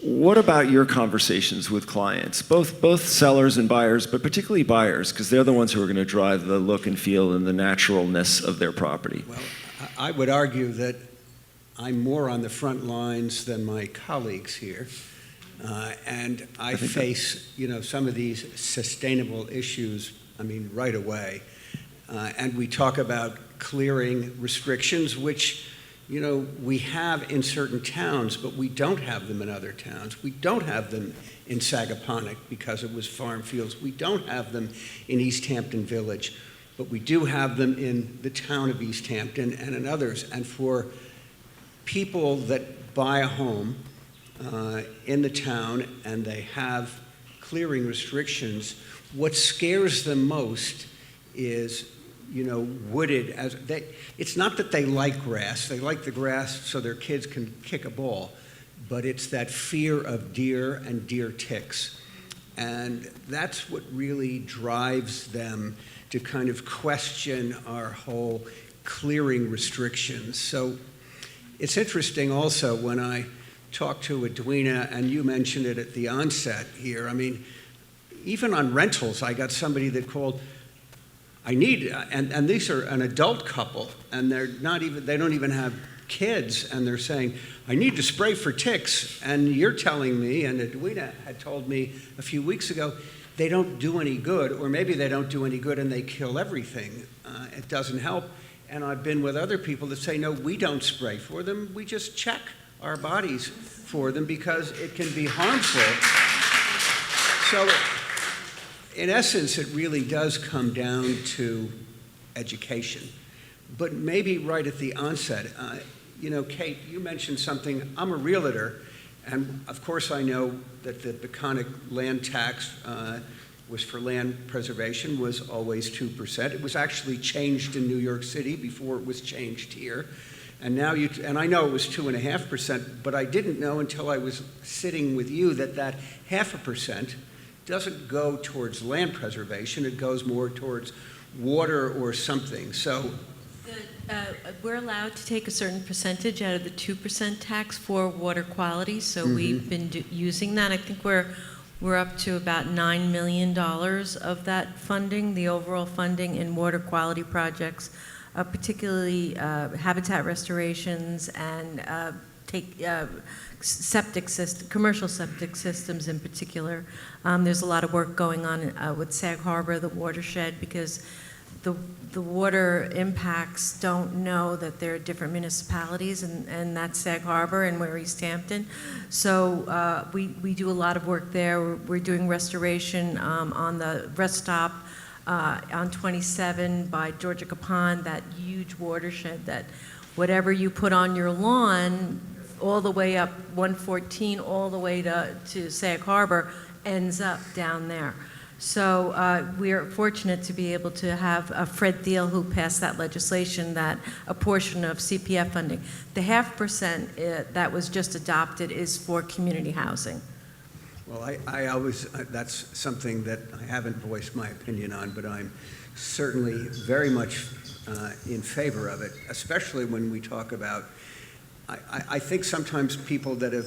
what about your conversations with clients, both sellers and buyers, but particularly buyers, because they're the ones who are going to drive the look and feel and the naturalness of their property? Well, I would argue that I'm more on the front lines than my colleagues here. And I face, you know, some of these sustainable issues, I mean, right away. And we talk about clearing restrictions, which, you know, we have in certain towns, but we don't have them in other towns. We don't have them in Sagaponack because it was farm fields. We don't have them in East Hampton Village, but we do have them in the town of East Hampton and in others. And for people that buy a home in the town and they have clearing restrictions, what scares them most is, you know, wooded. It's not that they like grass. They like the grass so their kids can kick a ball, but it's that fear of deer and deer ticks. And that's what really drives them to kind of question our whole clearing restrictions. So it's interesting also when I talked to Edwina, and you mentioned it at the onset here, I mean, even on rentals, I got somebody that called, and these are an adult couple, and they don't even have kids, and they're saying, I need to spray for ticks. And you're telling me, and Edwina had told me a few weeks ago, they don't do any good, or maybe they don't do any good and they kill everything. It doesn't help. And I've been with other people that say, no, we don't spray for them. We just check our bodies for them because it can be harmful. So in essence, it really does come down to education. But maybe right at the onset, you know, Kate, you mentioned something. I'm a realtor, and of course I know that the Peconic land tax was for land preservation, was always 2%. It was actually changed in New York City before it was changed here. And now and I know it was 2.5%, but I didn't know until I was sitting with you that 0.5% doesn't go towards land preservation, it goes more towards water or something. So we're allowed to take a certain percentage out of the 2% tax for water quality, so we've been using that. I think we're up to about $9 million of that funding, the overall funding in water quality projects, particularly habitat restorations and commercial septic systems in particular. There's a lot of work going on with Sag Harbor, the watershed, because the water impacts don't know that there are different municipalities, and that's Sag Harbor and we're East Hampton. So we do a lot of work there. We're doing restoration on the rest stop on 27 by Georgia Pond, that huge watershed that whatever you put on your lawn, all the way up 114, all the way to Sag Harbor, ends up down there. So we're fortunate to be able to have Fred Thiel, who passed that legislation, that a portion of CPF funding. The 0.5% that was just adopted is for community housing. Well, I always, that's something that I haven't voiced my opinion on, but I'm certainly very much in favor of it, especially when we talk about, I think sometimes people that have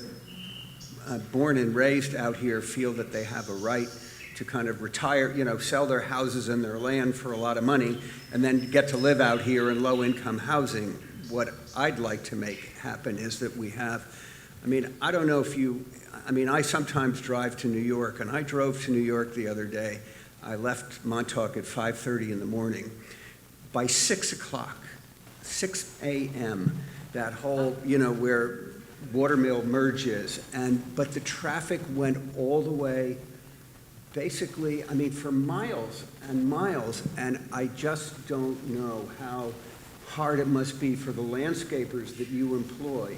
born and raised out here feel that they have a right to kind of retire, sell their houses and their land for a lot of money and then get to live out here in low-income housing. What I'd like to make happen is that we have, I don't know if I sometimes drive to New York, and I drove to New York the other day. I left Montauk at 5:30 in the morning. By 6 o'clock, 6 a.m., that whole, where Watermill Merge is, but the traffic went all the way, basically, for miles and miles, and I just don't know how hard it must be for the landscapers that you employ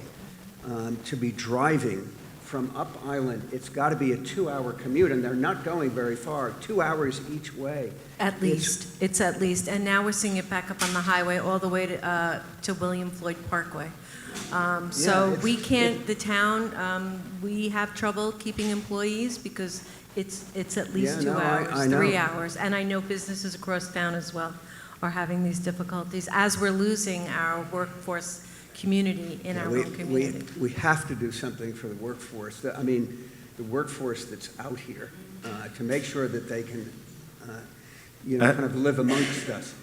to be driving from Up Island. It's got to be a 2-hour commute, and they're not going very far, 2 hours each way. At least. It's at least. And now we're seeing it back up on the highway all the way to William Floyd Parkway. So we can't, the town, we have trouble keeping employees because it's at least 2 hours, I know. 3 hours. And I know businesses across town as well are having these difficulties as we're losing our workforce community in our own community. We have to do something for the workforce. The workforce that's out here to make sure that they can, kind of live amongst us.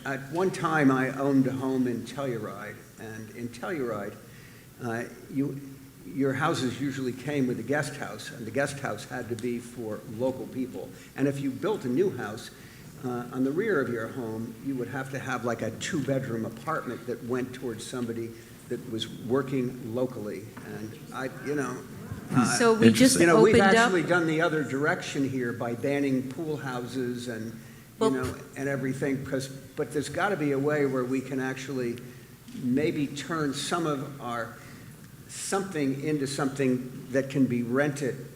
At one time, I owned a home in Telluride, and in Telluride, your houses usually came with a guest house, and the guest house had to be for local people. And if you built a new house, on the rear of your home, you would have to have like a 2-bedroom apartment that went towards somebody that was working locally. And So we just we've opened up. actually done the other direction here by banning pool houses and, and everything, but there's got to be a way where we can actually maybe turn something into something that can be rented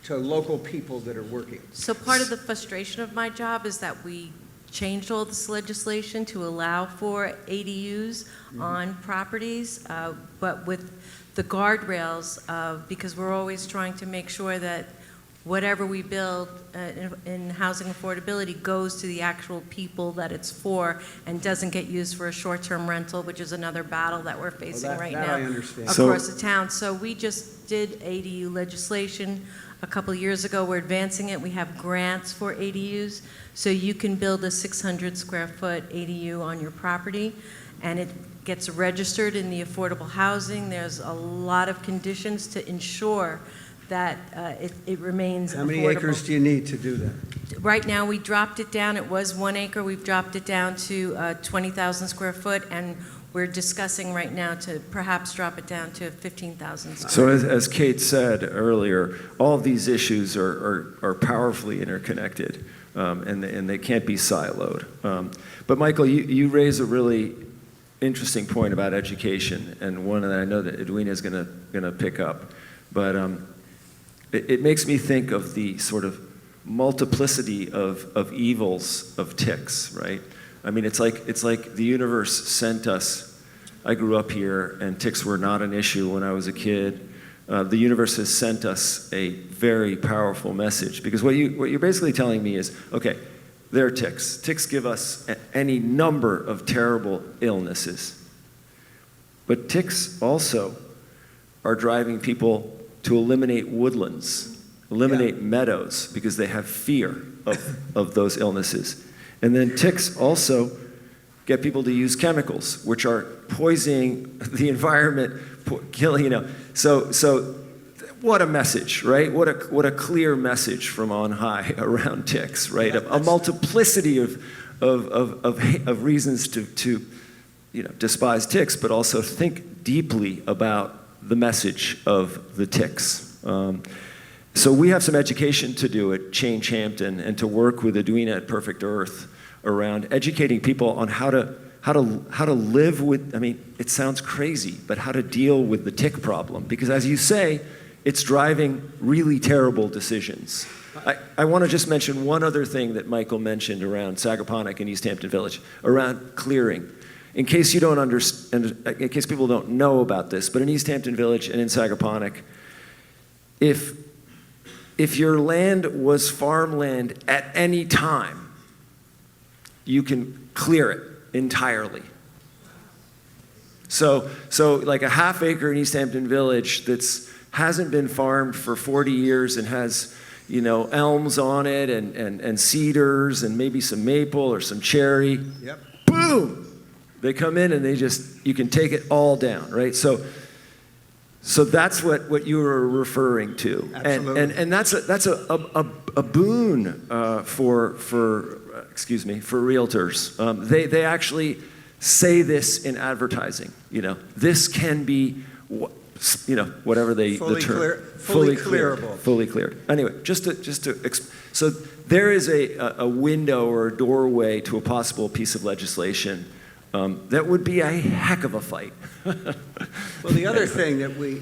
to local people that are working. So part of the frustration of my job is that we changed all this legislation to allow for ADUs on properties, but with the guardrails, because we're always trying to make sure that whatever we build in housing affordability goes to the actual people that it's for and doesn't get used for a short-term rental, which is another battle that we're facing right that now I understand. across the town. So we just did ADU legislation a couple of years ago. We're advancing it. We have grants for ADUs, so you can build a 600 square foot ADU on your property, and it gets registered in the affordable housing. There's a lot of conditions to ensure that it remains affordable. How many acres do you need to do that? Right now, we dropped it down. It was 1 acre. We've dropped it down to 20,000 square foot, and we're discussing right now to perhaps drop it down to 15,000 square So as Kate said earlier, all of these issues are powerfully interconnected, and they can't be siloed. But Michael, you raise a really interesting point about education, and one that I know that Edwina is going to pick up. But it makes me think of the sort of multiplicity of evils of ticks, right? I mean, it's like the universe sent us. I grew up here, and ticks were not an issue when I was a kid. The universe has sent us a very powerful message, because what you're basically telling me is, okay, there are ticks. Ticks give us any number of terrible illnesses, but ticks also are driving people to eliminate woodlands, eliminate meadows, because they have fear of those illnesses. And then ticks also get people to use chemicals, which are poisoning the environment, killing, So what a message, right? What a clear message from on high around ticks, right? A multiplicity of reasons to despise ticks, but also think deeply about the message of the ticks. So we have some education to do at Change Hampton, and to work with Edwina at Perfect Earth around educating people on how to live with, it sounds crazy, but how to deal with the tick problem. Because as you say, it's driving really terrible decisions. I want to just mention one other thing that Michael mentioned around Sagaponack and East Hampton Village, around clearing. In case you don't understand, in case people don't know about this, but in East Hampton Village and in Sagaponack, if your land was farmland at any time, you can clear it entirely. So like a half acre in East Hampton Village that's hasn't been farmed for 40 years and has, you know, elms on it and cedars and maybe some maple or some cherry. Yep. Boom! They come in and you can take it all down, right? So that's what you were referring to. Absolutely. And that's a boon for realtors. They actually say this in advertising, you know. This can be, you know, whatever the term. Fully clearable. Fully cleared. Anyway, so there is a window or a doorway to a possible piece of legislation that would be a heck of a fight. Well, the other thing that we,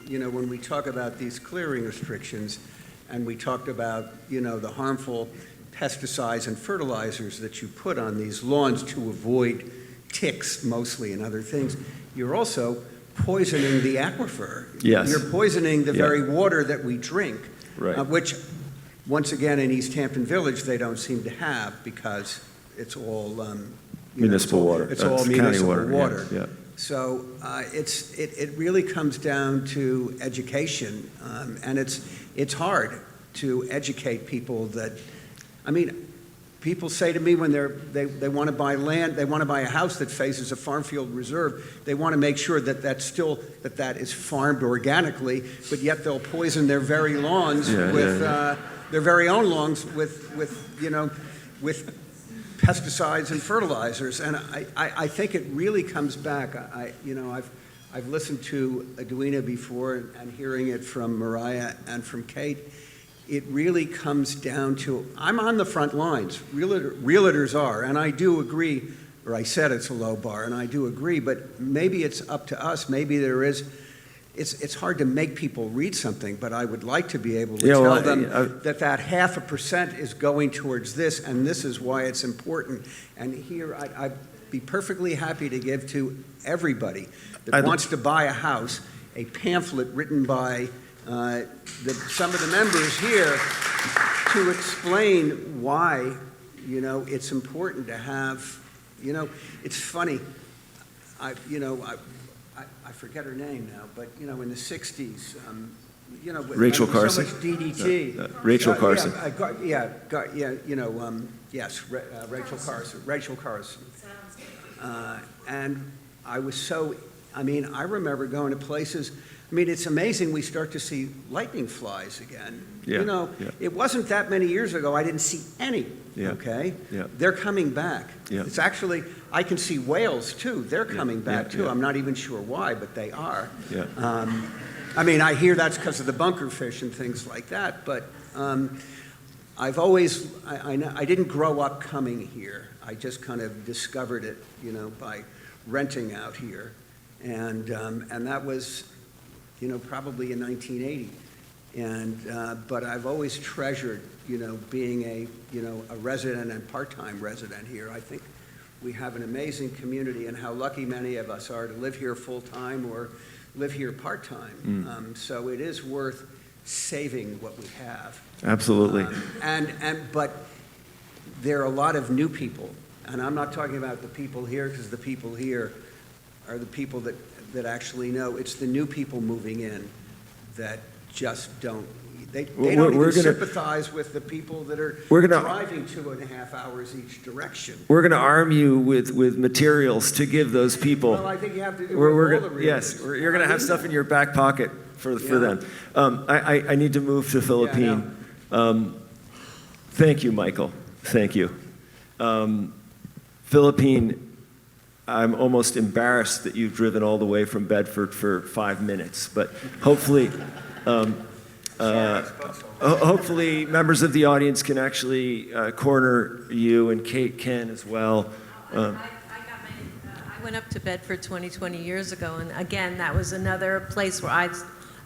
you know, when we talk about these clearing restrictions, and we talked about, you know, the harmful pesticides and fertilizers that you put on these lawns to avoid ticks mostly and other things, you're also poisoning the aquifer. Yes. You're poisoning the very water that we drink, Right. which, once again, in East Hampton Village, they don't seem to have because it's all Municipal water. It's all That's county municipal water, water. yeah. So it really comes down to education, and it's hard to educate people that, I mean, people say to me when they want to buy land, they want to buy a house that faces a farm field reserve, they want to make sure that that is farmed organically, but yet they'll poison their very lawns their very own lawns with pesticides and fertilizers. And I think it really comes back. I've listened to Edwina before and hearing it from Mariah and from Kate. It really comes down to, I'm on the front lines, realtors are, and I do agree, or I said it's a low bar, and I do agree, but maybe it's up to us, maybe there is, it's hard to make people read something, but I would like to be able to tell them that 0.5% is going towards this, and this is why it's important. And here, I'd be perfectly happy to give to everybody that wants to buy a house a pamphlet written by some of the members here to explain why, you know, it's important to have, you know, it's funny, I forget her name now, but, you know, in the 60s, you know, with Rachel so Carson. much DDT. Rachel Carson. Rachel Carson. Rachel Carson. And I was so, I mean, I remember going to places, I mean, it's amazing we start to see lightning flies again. Yeah, You know, yeah. it wasn't that many years ago, I didn't see any, Yeah, okay? yeah. They're coming back. Yeah. It's actually, I can see whales too, they're coming back yeah, too. yeah. I'm not even sure why, but they are. Yeah. I mean, I hear that's because of the bunker fish and things like that, but I've always, I didn't grow up coming here. I just kind of discovered it, you know, by renting out here. And that was, you know, probably in 1980. But I've always treasured, you know, being a resident and part-time resident here. I think we have an amazing community, and how lucky many of us are to live here full-time or live here part-time. So it is worth saving what we have. Absolutely. But there are a lot of new people, and I'm not talking about the people here, because the people here are the people that actually know. It's the new people moving in that just don't, they don't even sympathize with the people that are driving 2.5 hours each direction. We're going to arm you with materials to give those people. Well, I think you have to do it with all the Yes, realtors. you're going to have stuff in your back pocket for them. I need to move to Philippine. Thank you, Michael. Thank you. Philippine, I'm almost embarrassed that you've driven all the way from Bedford for 5 minutes, but hopefully, hopefully members of the audience can actually corner you, and Kate can as well. I went up to Bedford 20 years ago, and again, that was another place where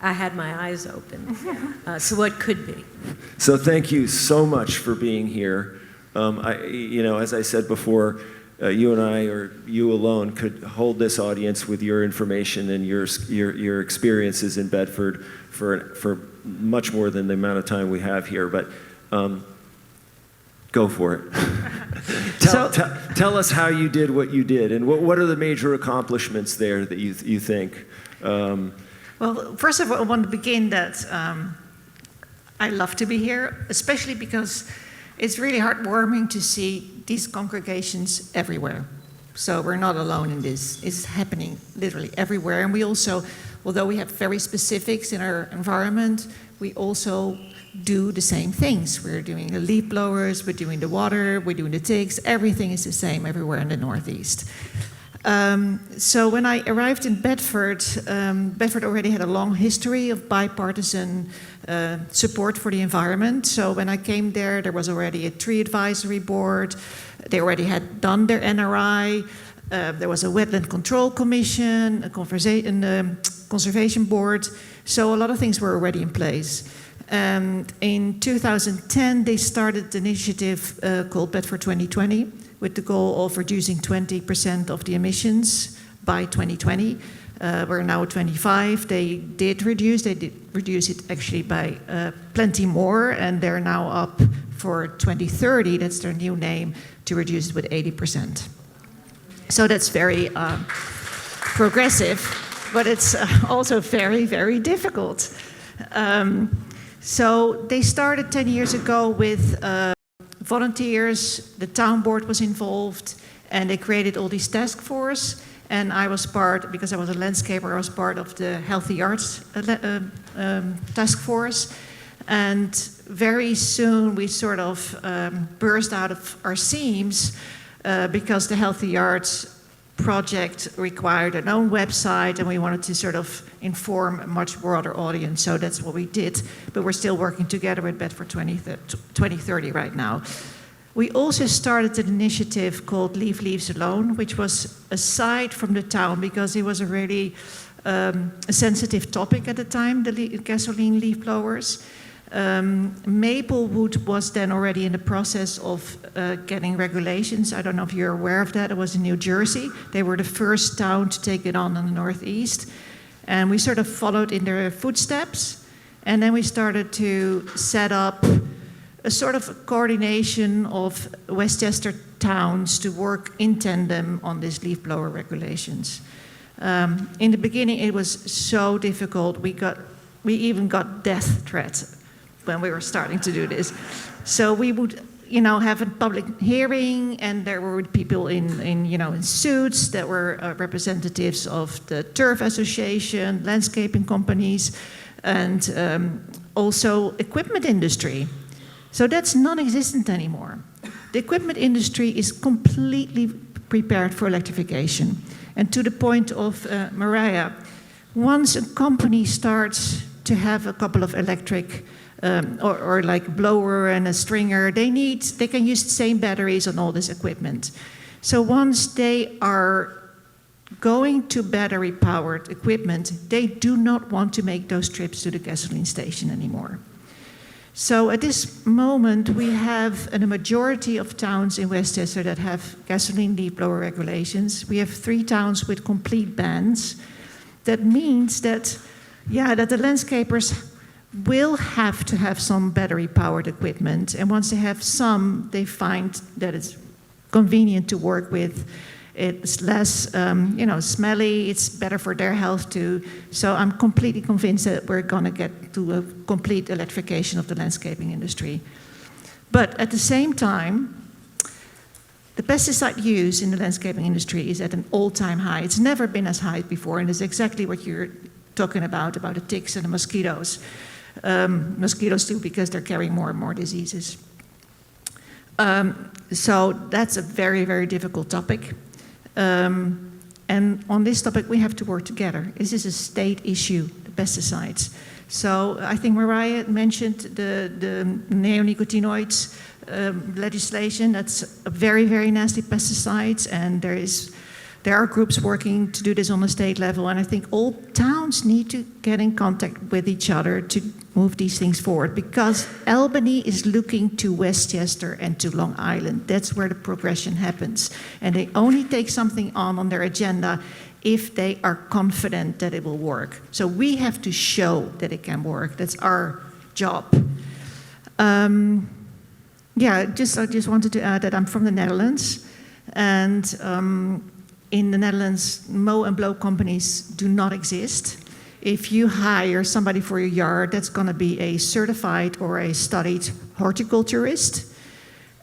I had my eyes open. So what could be? So thank you so much for being here. As I said before, you and I, or you alone, could hold this audience with your information and your experiences in Bedford for much more than the amount of time we have here. But go for it. Tell us how you did what you did, and what are the major accomplishments there that you think? Well, first of all, I want to begin that I love to be here, especially because it's really heartwarming to see these congregations everywhere. So we're not alone in this. It's happening literally everywhere. And we also, although we have very specifics in our environment, we also do the same things. We're doing the leaf blowers, we're doing the water, we're doing the ticks. Everything is the same everywhere in the Northeast. So when I arrived in Bedford, Bedford already had a long history of bipartisan support for the environment. So when I came there was already a tree advisory board. They already had done their NRI. There was a wetland control commission, a conservation board. So a lot of things were already in place. In 2010, they started an initiative called Bedford 2020, with the goal of reducing 20% of the emissions by 2020. We're now at 25. They did reduce it actually by plenty more, and they're now up for 2030, that's their new name, to reduce it with 80%. So that's very progressive, but it's also very, very difficult. So they started 10 years ago with volunteers, the town board was involved, and they created all these task force. And I was part, because I was a landscaper, I was part of the Healthy Arts task force. And very soon we sort of burst out of our seams because the Healthy Arts project required an own website, and we wanted to sort of inform a much broader audience, so that's what we did. But we're still working together with Bedford 2030 right now. We also started an initiative called Leave Leaves Alone, which was aside from the town because it was already a sensitive topic at the time, the gasoline leaf blowers. Maplewood was then already in the process of getting regulations. I don't know if you're aware of that. It was in New Jersey. They were the first town to take it on in the Northeast. And we sort of followed in their footsteps. And then we started to set up a sort of coordination of Westchester towns to work in tandem on these leaf blower regulations. In the beginning, it was so difficult. We even got death threats when we were starting to do this. So we would, have a public hearing, and there were people in suits that were representatives of the Turf Association, landscaping companies, and also equipment industry. So that's non-existent anymore. The equipment industry is completely prepared for electrification. And to the point of Mariah, once a company starts to have a couple of electric or like blower and a stringer, they can use the same batteries on all this equipment. So once they are going to battery-powered equipment, they do not want to make those trips to the gasoline station anymore. So at this moment, we have a majority of towns in Westchester that have gasoline leaf blower regulations. We have 3 towns with complete bans. That means that the landscapers will have to have some battery-powered equipment. And once they have some, they find that it's convenient to work with. It's less, smelly. It's better for their health too. So I'm completely convinced that we're going to get to a complete electrification of the landscaping industry. But at the same time, the pesticide use in the landscaping industry is at an all-time high. It's never been as high before, and it's exactly what you're talking about the ticks and the mosquitoes. Mosquitoes too, because they're carrying more and more diseases. So that's a very, very difficult topic. And on this topic, we have to work together. This is a state issue, the pesticides. So I think Mariah mentioned the neonicotinoids legislation. That's a very, very nasty pesticide, and there are groups working to do this on a state level, and I think all towns need to get in contact with each other to move these things forward, because Albany is looking to Westchester and to Long Island. That's where the progression happens. And they only take something on their agenda if they are confident that it will work. So we have to show that it can work. That's our job. I just wanted to add that I'm from the Netherlands, and in the Netherlands, mow and blow companies do not exist. if you hire somebody for your yard, that's going to be a certified or a studied horticulturist.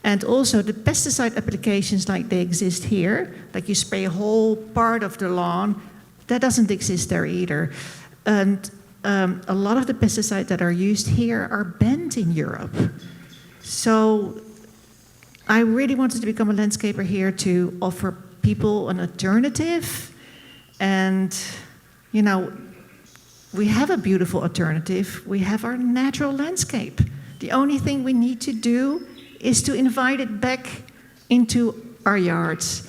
And also the pesticide applications like they exist here, like you spray a whole part of the lawn, that doesn't exist there either. And a lot of the pesticides that are used here are banned in Europe. So I really wanted to become a landscaper here to offer people an alternative. And, you know, we have a beautiful alternative. We have our natural landscape. The only thing we need to do is to invite it back into our yards.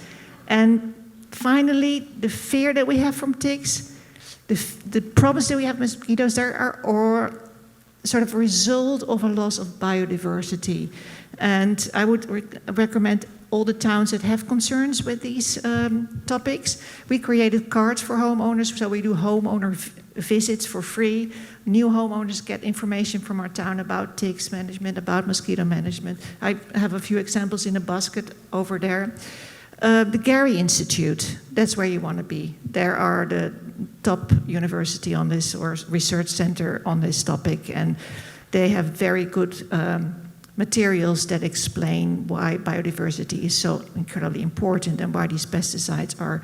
And finally, the fear that we have from ticks, the problems that we have with mosquitoes, there are all sort of a result of a loss of biodiversity. And I would recommend all the towns that have concerns with these topics. We created cards for homeowners, so we do homeowner visits for free. New homeowners get information from our town about ticks management, about mosquito management. I have a few examples in a basket over there. The Gary Institute, that's where you want to be. There are the top university on this or research center on this topic, and they have very good materials that explain why biodiversity is so incredibly important and why these pesticides are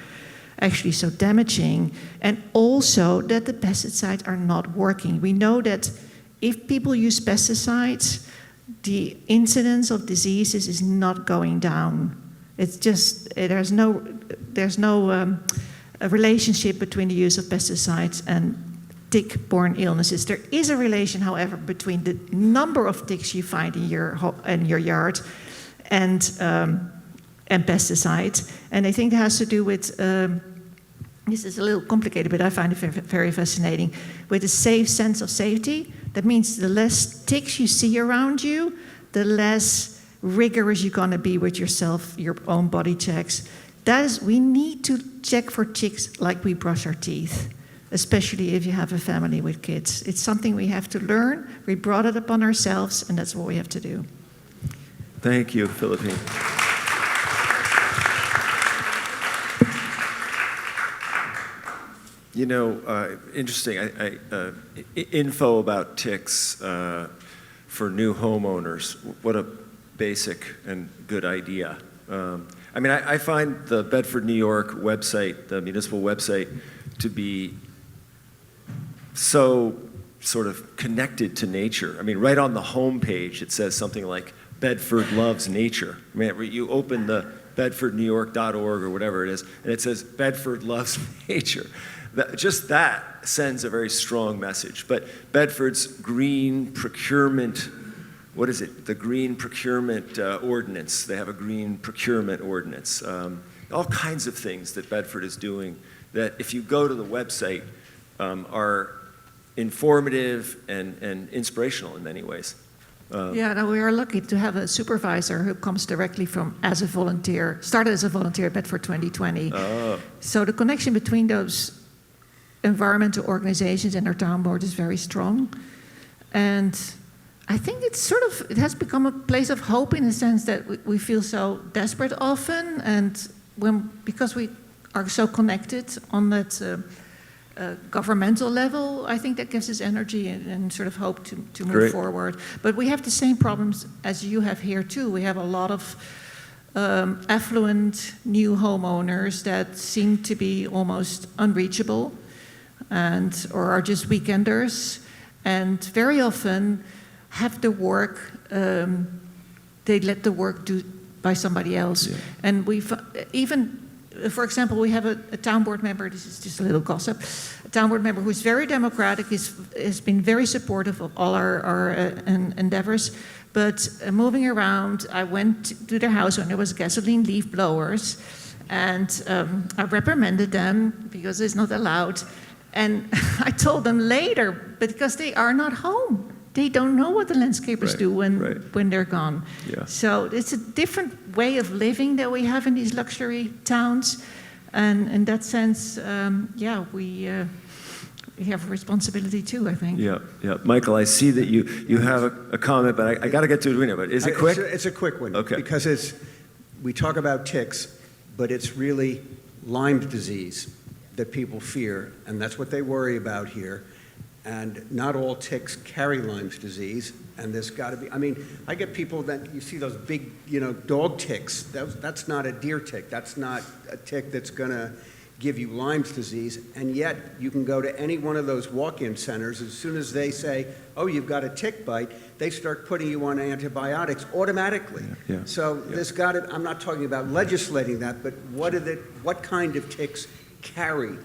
actually so damaging, and also that the pesticides are not working. We know that if people use pesticides, the incidence of diseases is not going down. It's just, there's no a relationship between the use of pesticides and tick-borne illnesses. There is a relation, however, between the number of ticks you find in your yard and pesticides. And I think it has to do with, this is a little complicated, but I find it very fascinating, with a safe sense of safety. That means the less ticks you see around you, the less rigorous you're going to be with yourself, your own body checks. That is, we need to check for ticks like we brush our teeth, especially if you have a family with kids. It's something we have to learn. We brought it upon ourselves, and that's what we have to do. Thank you, Philippine. You know, interesting. Info about ticks for new homeowners. What a basic and good idea. I mean, I find the Bedford, New York website, the municipal website, to be so sort of connected to nature. I mean, right on the home page, it says something like, Bedford loves nature. I mean, you open the bedfordnewyork.org or whatever it is, and it says, Bedford loves nature. Just that sends a very strong message. But Bedford's green procurement, what is it? The green procurement ordinance. They have a green procurement ordinance. All kinds of things that Bedford is doing that, if you go to the website, are informative and inspirational in many ways. Yeah, no, we are lucky to have a supervisor who comes directly from, as a volunteer, started as a volunteer at Bedford 2020. Oh. So the connection between those environmental organizations and our town board is very strong. And I think it's sort of, it has become a place of hope in the sense that we feel so desperate often, and because we are so connected on that governmental level, I think that gives us energy and sort of hope to move Great. forward. But we have the same problems as you have here too. We have a lot of affluent new homeowners that seem to be almost unreachable or are just weekenders, and very often have the work, they let the work do by somebody else. Yeah. And we've even, for example, we have a town board member, this is just a little gossip, a town board member who's very democratic, has been very supportive of all our endeavors, but moving around, I went to their house when there was gasoline leaf blowers, and I reprimanded them because it's not allowed. And I told them later, because they are not home. They don't know what the landscapers do when they're gone. Yeah. So it's a different way of living that we have in these luxury towns. And in that sense, we have a responsibility too, I think. Yeah, yeah. Michael, I see that you have a comment, but I got to get to Edwina, but is it quick? It's a quick one. Okay. Because we talk about ticks, but it's really Lyme disease that people fear, and that's what they worry about here. And not all ticks carry Lyme's disease, and there's got to be, I mean, I get people that, you see those big, dog ticks. That's not a deer tick. That's not a tick that's going to give you Lyme's disease, and yet you can go to any one of those walk-in centers. As soon as they say, oh, you've got a tick bite, they start putting you on antibiotics automatically. Yeah. So there's got to, I'm not talking about legislating that, but what kind of ticks carry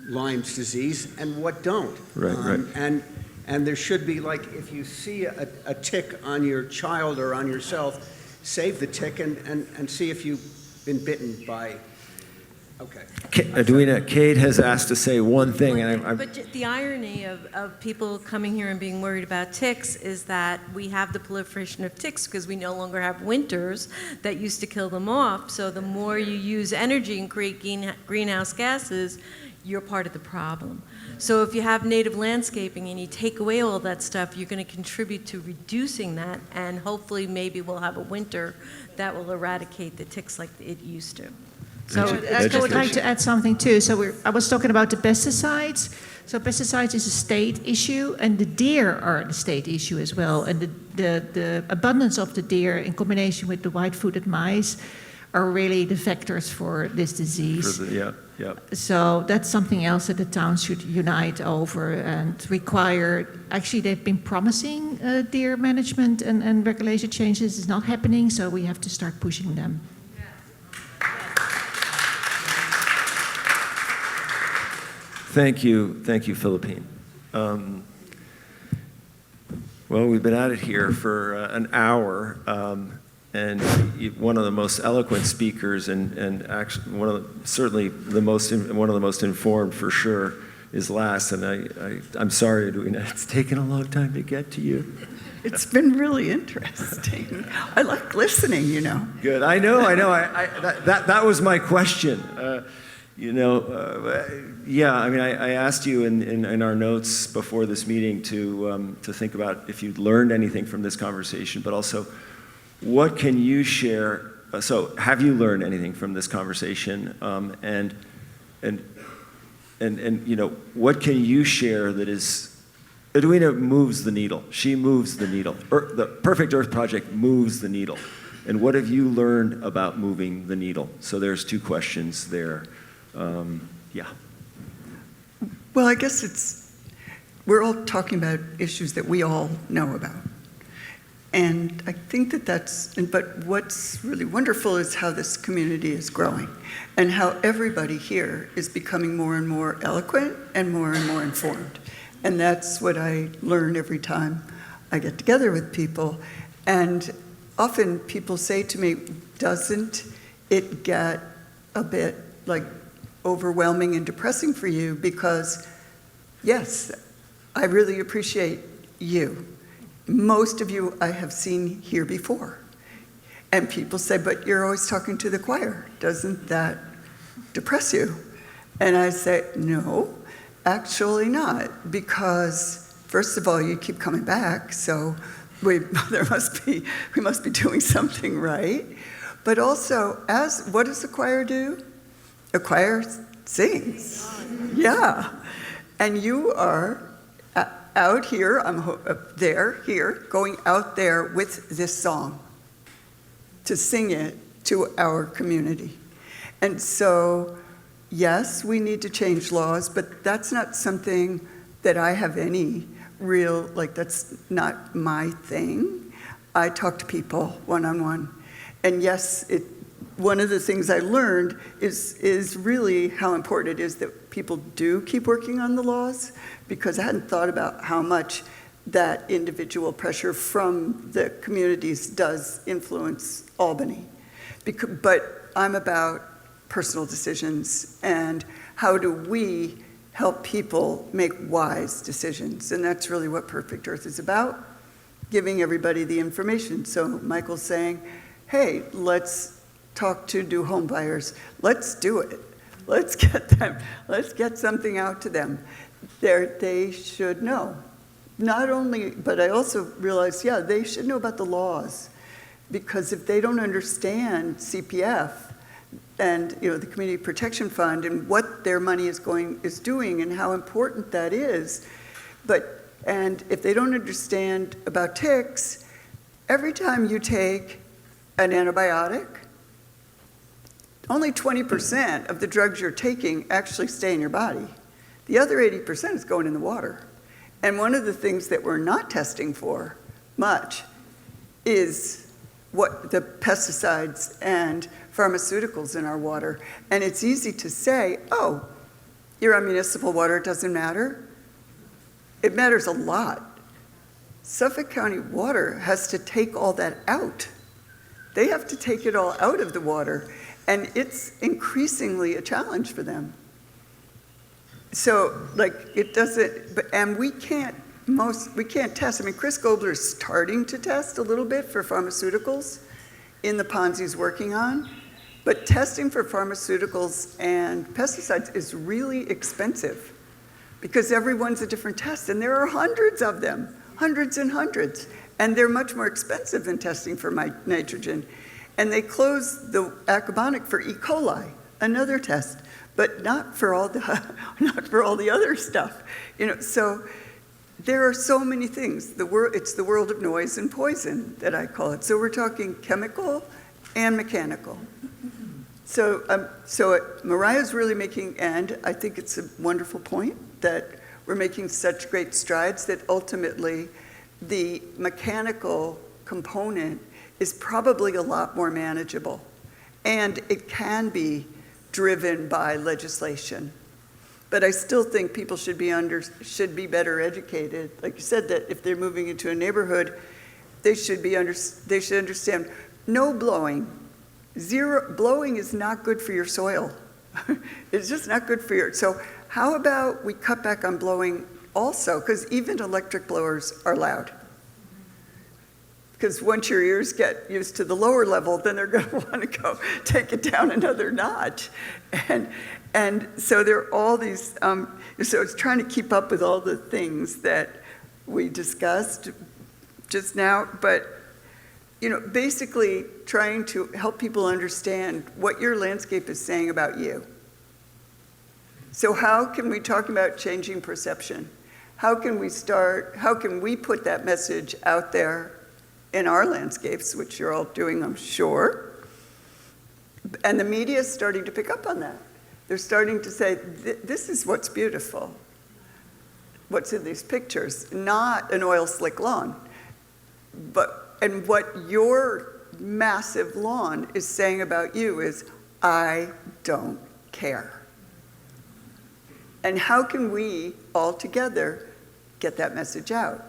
Lyme's disease and what don't? Right. And there should be, like, if you see a tick on your child or on yourself, save the tick and see if you've been bitten by. Okay. Edwina, Kate has asked to say one thing, and But the irony of people coming here and being worried about ticks is that we have the proliferation of ticks because we no longer have winters that used to kill them off. So the more you use energy and create greenhouse gases, you're part of the problem. So if you have native landscaping and you take away all that stuff, you're going to contribute to reducing that, and hopefully maybe we'll have a winter that will eradicate the ticks like it used to. So I would like to add something too. So I was talking about the pesticides. So pesticides is a state issue, and the deer are a state issue as well. And the abundance of the deer in combination with the white-footed mice are really the vectors for this disease. yeah. So that's something else that the town should unite over and require. Actually, they've been promising deer management and regulation changes. It's not happening, so we have to start pushing them. Thank you, Philippine. Well, we've been at it here for an hour, and one of the most eloquent speakers, and actually certainly one of the most informed for sure, is last. And I'm sorry, Edwina, it's taken a long time to get to you. It's been really interesting. I like listening, Good. I know. That was my question. Yeah, I mean, I asked you in our notes before this meeting to think about if you'd learned anything from this conversation, but also what can you share? So, have you learned anything from this conversation? And what can you share that is? Edwina moves the needle. She moves the needle. The Perfect Earth Project moves the needle. And what have you learned about moving the needle? So there's two questions there. Yeah. Well, I guess we're all talking about issues that we all know about. And I think but what's really wonderful is how this community is growing and how everybody here is becoming more and more eloquent and more informed. And that's what I learn every time I get together with people. And often people say to me, doesn't it get a bit like overwhelming and depressing for you? Because yes, I really appreciate you. Most of you I have seen here before. And people say, but you're always talking to the choir. Doesn't that depress you? And I say, no, actually not. Because first of all, you keep coming back, so we must be doing something right. But also, what does the choir do? A choir sings. Yeah. And you are out here, going out there with this song to sing it to our community. And so, yes, we need to change laws, but that's not something that I have any real, that's not my thing. I talk to people one-on-one. And yes, one of the things I learned is really how important it is that people do keep working on the laws, because I hadn't thought about how much that individual pressure from the communities does influence Albany. But I'm about personal decisions and how do we help people make wise decisions. And that's really what Perfect Earth is about, giving everybody the information. So Michael's saying, hey, let's talk to new home buyers. Let's do it. Let's get something out to them. They should know. Not only, but I also realized, they should know about the laws. Because if they don't understand CPF, and the Community Protection Fund and what their money is doing and how important that is. And if they don't understand about ticks, every time you take an antibiotic, only 20% of the drugs you're taking actually stay in your body. The other 80% is going in the water. And one of the things that we're not testing for much is what the pesticides and pharmaceuticals in our water. And it's easy to say, oh, you're on municipal water, it doesn't matter. It matters a lot. Suffolk County Water has to take all that out. They have to take it all out of the water, and it's increasingly a challenge for them. So, it doesn't, and we can't test. I mean, Chris Gobler is starting to test a little bit for pharmaceuticals in the ponds he's working on, but testing for pharmaceuticals and pesticides is really expensive because everyone's a different test, and there are hundreds of them, hundreds and hundreds, and they're much more expensive than testing for nitrogen. And they closed the acarbonic for E. coli, another test, but not for all the other stuff. So there are so many things. It's the world of noise and poison that I call it. So we're talking chemical and mechanical. So Mariah's really making, and I think it's a wonderful point that we're making such great strides that ultimately the mechanical component is probably a lot more manageable. And it can be driven by legislation. But I still think people should be better educated. Like you said, that if they're moving into a neighborhood, they should understand no blowing. Blowing is not good for your soil. It's just not good for so how about we cut back on blowing also? Because even electric blowers are loud. Because once your ears get used to the lower level, then they're going to want to go take it down another notch. And so there are all these, so it's trying to keep up with all the things that we discussed just now, but basically trying to help people understand what your landscape is saying about you. So how can we talk about changing perception? How can we put that message out there in our landscapes, which you're all doing, I'm sure. And the media is starting to pick up on that. They're starting to say, this is what's beautiful. What's in these pictures, not an oil slick lawn. And what your massive lawn is saying about you is, I don't care. And how can we all together get that message out?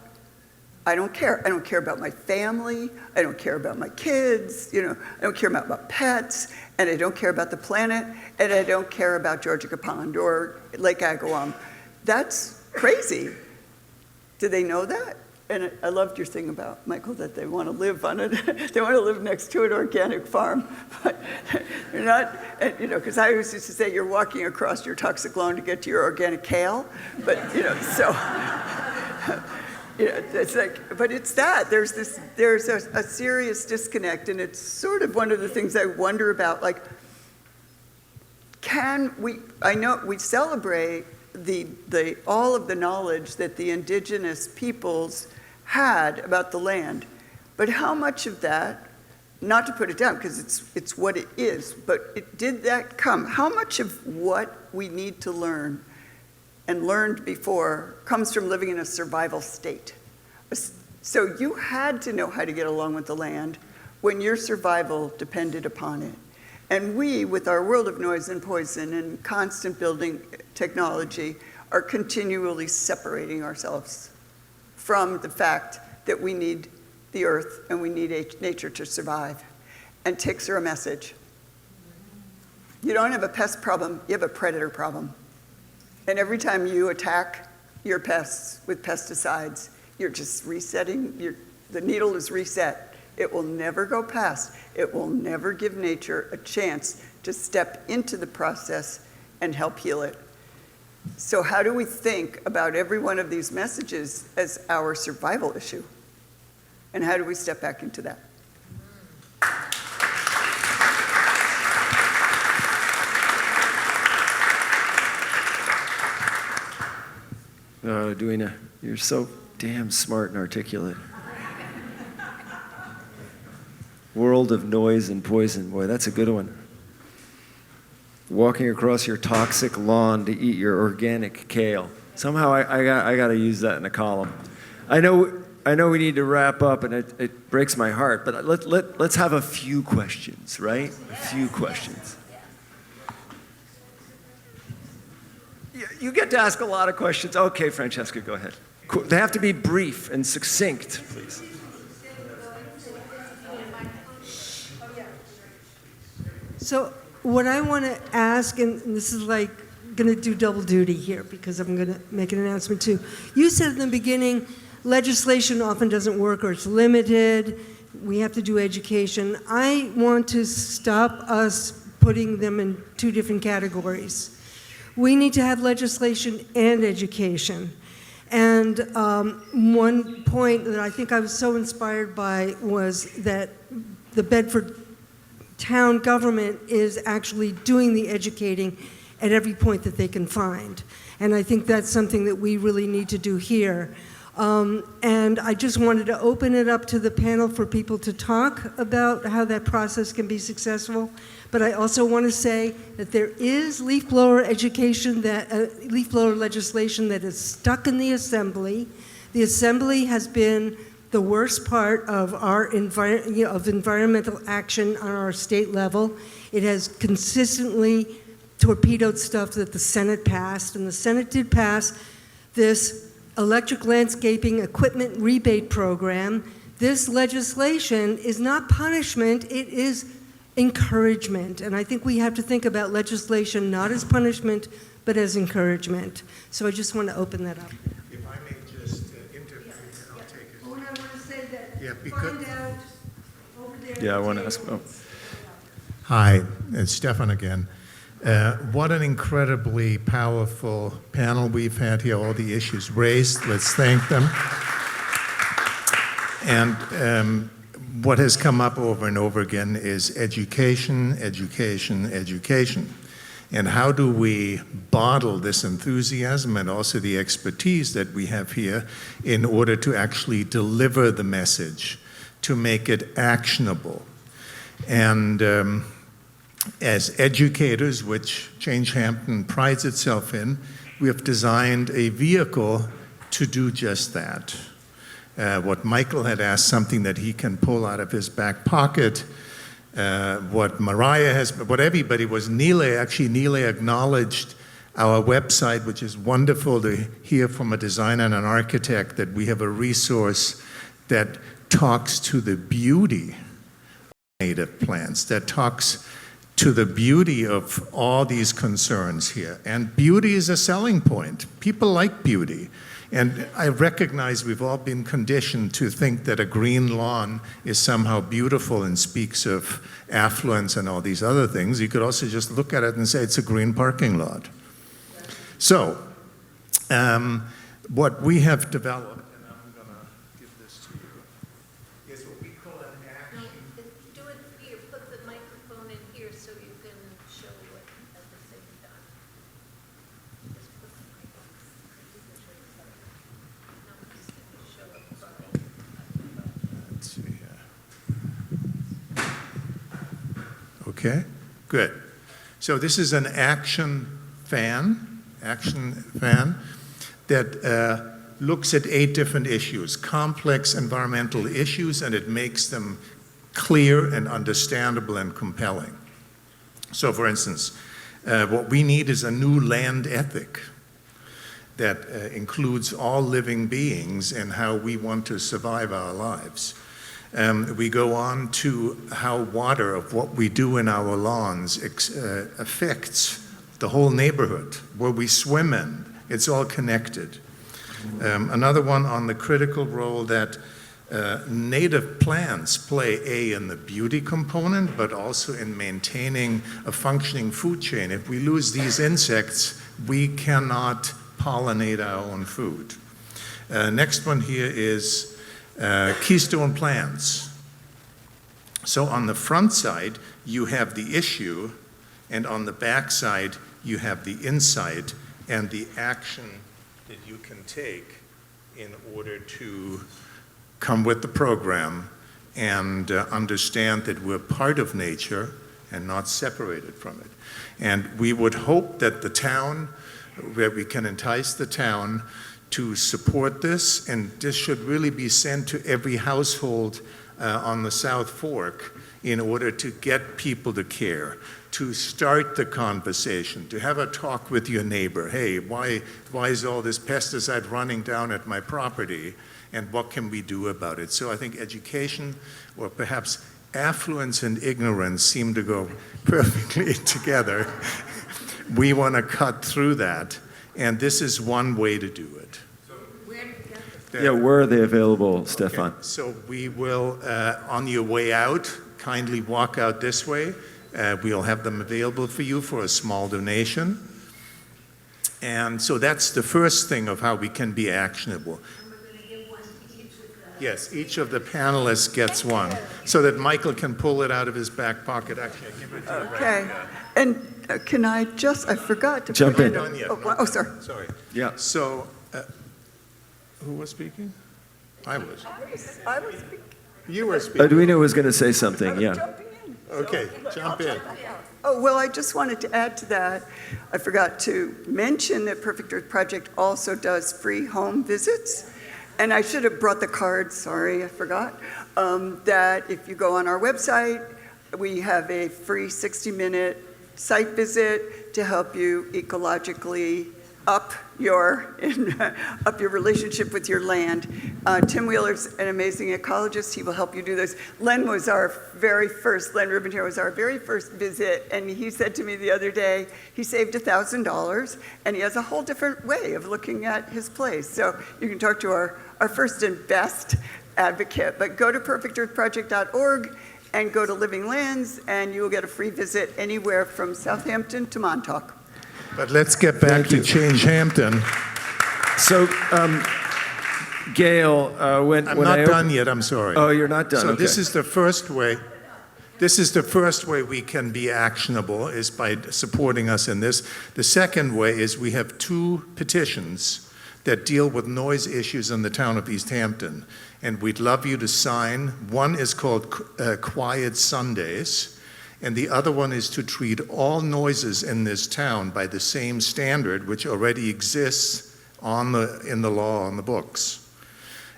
I don't care. I don't care about my family. I don't care about my kids. I don't care about my pets. And I don't care about the planet. And I don't care about Georgia Pond or Lake Agawam. That's crazy. Do they know that? And I loved your thing about, Michael, that they want to live on it. They want to live next to an organic farm. But you're not, because I always used to say you're walking across your toxic lawn to get to your organic kale. But, so... it's but it's that. There's a serious disconnect, and it's sort of one of the things I wonder about, I know we celebrate all of the knowledge that the indigenous peoples had about the land, but how much of that, not to put it down, because it's what it is, but did that come? How much of what we need to learn and learned before comes from living in a survival state? So you had to know how to get along with the land when your survival depended upon it. And we, with our world of noise and poison and constant building technology, are continually separating ourselves from the fact that we need the earth and we need nature to survive. And ticks are a message. You don't have a pest problem, you have a predator problem. And every time you attack your pests with pesticides, you're just resetting, the needle is reset. It will never go past. It will never give nature a chance to step into the process and help heal it. So how do we think about every one of these messages as our survival issue? And how do we step back into that? You're so damn smart and articulate. World of noise and poison. Boy, that's a good one. Walking across your toxic lawn to eat your organic kale. Somehow I got to use that in a column. I know we need to wrap up, and it breaks my heart, but let's have a few questions, right? A few questions. You get to ask a lot of questions. Okay, Francesca, go ahead. They have to be brief and succinct, please. So what I want to ask, and this is like going to do double duty here because I'm going to make an announcement too. You said in the beginning, legislation often doesn't work or it's limited. We have to do education. I want to stop us putting them in two different categories. We need to have legislation and education. And one point that I think I was so inspired by was that the Bedford town government is actually doing the educating at every point that they can find. And I think that's something that we really need to do here. And I just wanted to open it up to the panel for people to talk about how that process can be successful. But I also want to say that there is leaf blower education, leaf blower legislation that is stuck in the Assembly. The Assembly has been the worst part of our environmental action on our state level. It has consistently torpedoed stuff that the Senate passed, and the Senate did pass this electric landscaping equipment rebate program. This legislation is not punishment, it is encouragement. And I think we have to think about legislation not as punishment, but as encouragement. So I just want to open that up. If I may just intervene, and I'll take it. Oh, and I want to say that because find out over there. Yeah, I want to ask. Oh. Hi, it's Stefan again. What an incredibly powerful panel we've had here, all the issues raised. Let's thank them. And what has come up over and over again is education, education, education. And how do we bottle this enthusiasm and also the expertise that we have here in order to actually deliver the message, to make it actionable? And as educators, which Change Hampton prides itself in, we have designed a vehicle to do just that. What Michael had asked, something that he can pull out of his back pocket. What Mariah has, what everybody was, Neela acknowledged our website, which is wonderful to hear from a designer and an architect that we have a resource that talks to the beauty of native plants, that talks to the beauty of all these concerns here. And beauty is a selling point. People like beauty. And I recognize we've all been conditioned to think that a green lawn is somehow beautiful and speaks of affluence and all these other things. You could also just look at it and say it's a green parking lot. So, what we have developed, and I'm going to give this to you, is what we call an action. Do it here, put the microphone in here so you can show what at the same time. Just put the microphone. Let's see here. Okay, good. So this is an action fan that looks at 8 different issues, complex environmental issues, and it makes them clear and understandable and compelling. So for instance, what we need is a new land ethic that includes all living beings and how we want to survive our lives. We go on to how water, of what we do in our lawns, affects the whole neighborhood, where we swim in. It's all connected. Another one on the critical role that native plants play in the beauty component, but also in maintaining a functioning food chain. If we lose these insects, we cannot pollinate our own food. Next one here is keystone plants. So on the front side, you have the issue, and on the back side, you have the insight and the action that you can take in order to come with the program and understand that we're part of nature and not separated from it. And we would hope that the town, where we can entice the town to support this, and this should really be sent to every household on the South Fork in order to get people to care, to start the conversation, to have a talk with your neighbor. Hey, why is all this pesticide running down at my property, and what can we do about it? So I think education, or perhaps affluence and ignorance, seem to go perfectly together. We want to cut through that, and this is one way to do it. Yeah, where are they available, Stefan? Okay, so we will, on your way out, kindly walk out this way. We'll have them available for you for a small donation. And so that's the first thing of how we can be actionable. Yes, each of the panelists gets one, so that Michael can pull it out of his back pocket. Actually, I give it to you. Okay. And can I forgot to Jump put in. Not done yet. Oh, sorry. Sorry. Yeah. So, who was speaking? I was. I was speaking. You were speaking. Edwina was going to say something, yeah. Jumping in. Okay, jump in. Oh, well, I just wanted to add to that. I forgot to mention that Perfect Earth Project also does free home visits. And I should have brought the card, sorry, I forgot, that if you go on our website, we have a free 60-minute site visit to help you ecologically up your relationship with your land. Tim Wheeler's an amazing ecologist. He will help you do this. Len Rubin here was our very first visit, and he said to me the other day, he saved $1,000, and he has a whole different way of looking at his place. So you can talk to our first and best advocate, but go to perfectearthproject.org and go to Living Lands, and you will get a free visit anywhere from Southampton to Montauk. But let's get back to Change Hampton. So, Gail, when I'm not done yet, I'm sorry. Oh, you're not done, So okay. this is the first way. This is the first way we can be actionable, is by supporting us in this. The second way is we have 2 petitions that deal with noise issues in the town of East Hampton, and we'd love you to sign. One is called Quiet Sundays, and the other one is to treat all noises in this town by the same standard which already exists in the law, on the books.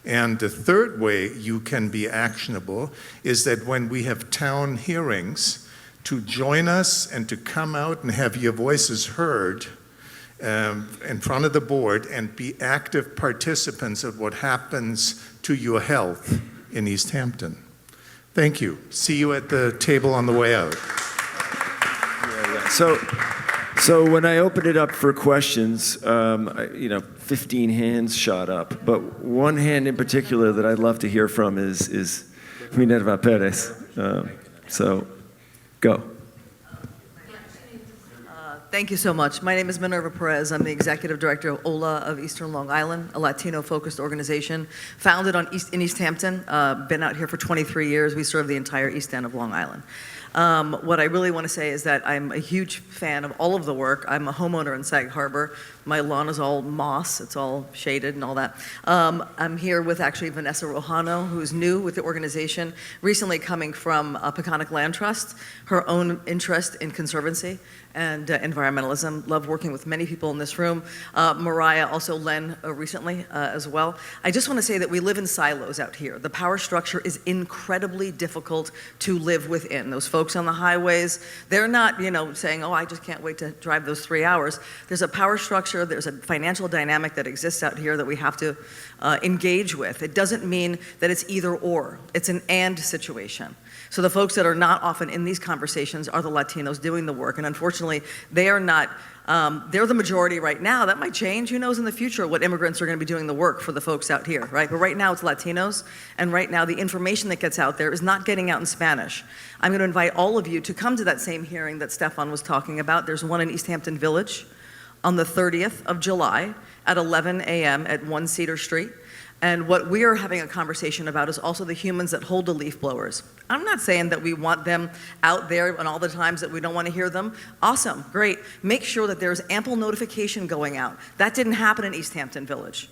And the third way you can be actionable is that when we have town hearings, to join us and to come out and have your voices heard in front of the board and be active participants of what happens to your health in East Hampton. Thank you. See you at the table on the way out. So when I opened it up for questions, 15 hands shot up, but one hand in particular that I'd love to hear from is Minerva Perez. So, go. Thank you so much. My name is Minerva Perez. I'm the executive director of OLA of Eastern Long Island, a Latino-focused organization founded in East Hampton. Been out here for 23 years. We serve the entire East End of Long Island. What I really want to say is that I'm a huge fan of all of the work. I'm a homeowner in Sag Harbor. My lawn is all moss. It's all shaded and all that. I'm here with actually Vanessa Rojano, who's new with the organization, recently coming from Peconic Land Trust, her own interest in conservancy and environmentalism. Love working with many people in this room. Mariah, also Len recently as well. I just want to say that we live in silos out here. The power structure is incredibly difficult to live within. Those folks on the highways, they're not, saying, oh, I just can't wait to drive those 3 hours. There's a power structure, there's a financial dynamic that exists out here that we have to engage with. It doesn't mean that it's either or. It's an and situation. So the folks that are not often in these conversations are the Latinos doing the work, and unfortunately, they are not, they're the majority right now. That might change. Who knows in the future what immigrants are going to be doing the work for the folks out here, right? But right now, it's Latinos, and right now, the information that gets out there is not getting out in Spanish. I'm going to invite all of you to come to that same hearing that Stefan was talking about. There's one in East Hampton Village on the 30th of July at 11 a.m. at 1 Cedar Street. And what we're having a conversation about is also the humans that hold the leaf blowers. I'm not saying that we want them out there and all the times that we don't want to hear them. Awesome, great. Make sure that there's ample notification going out. That didn't happen in East Hampton Village.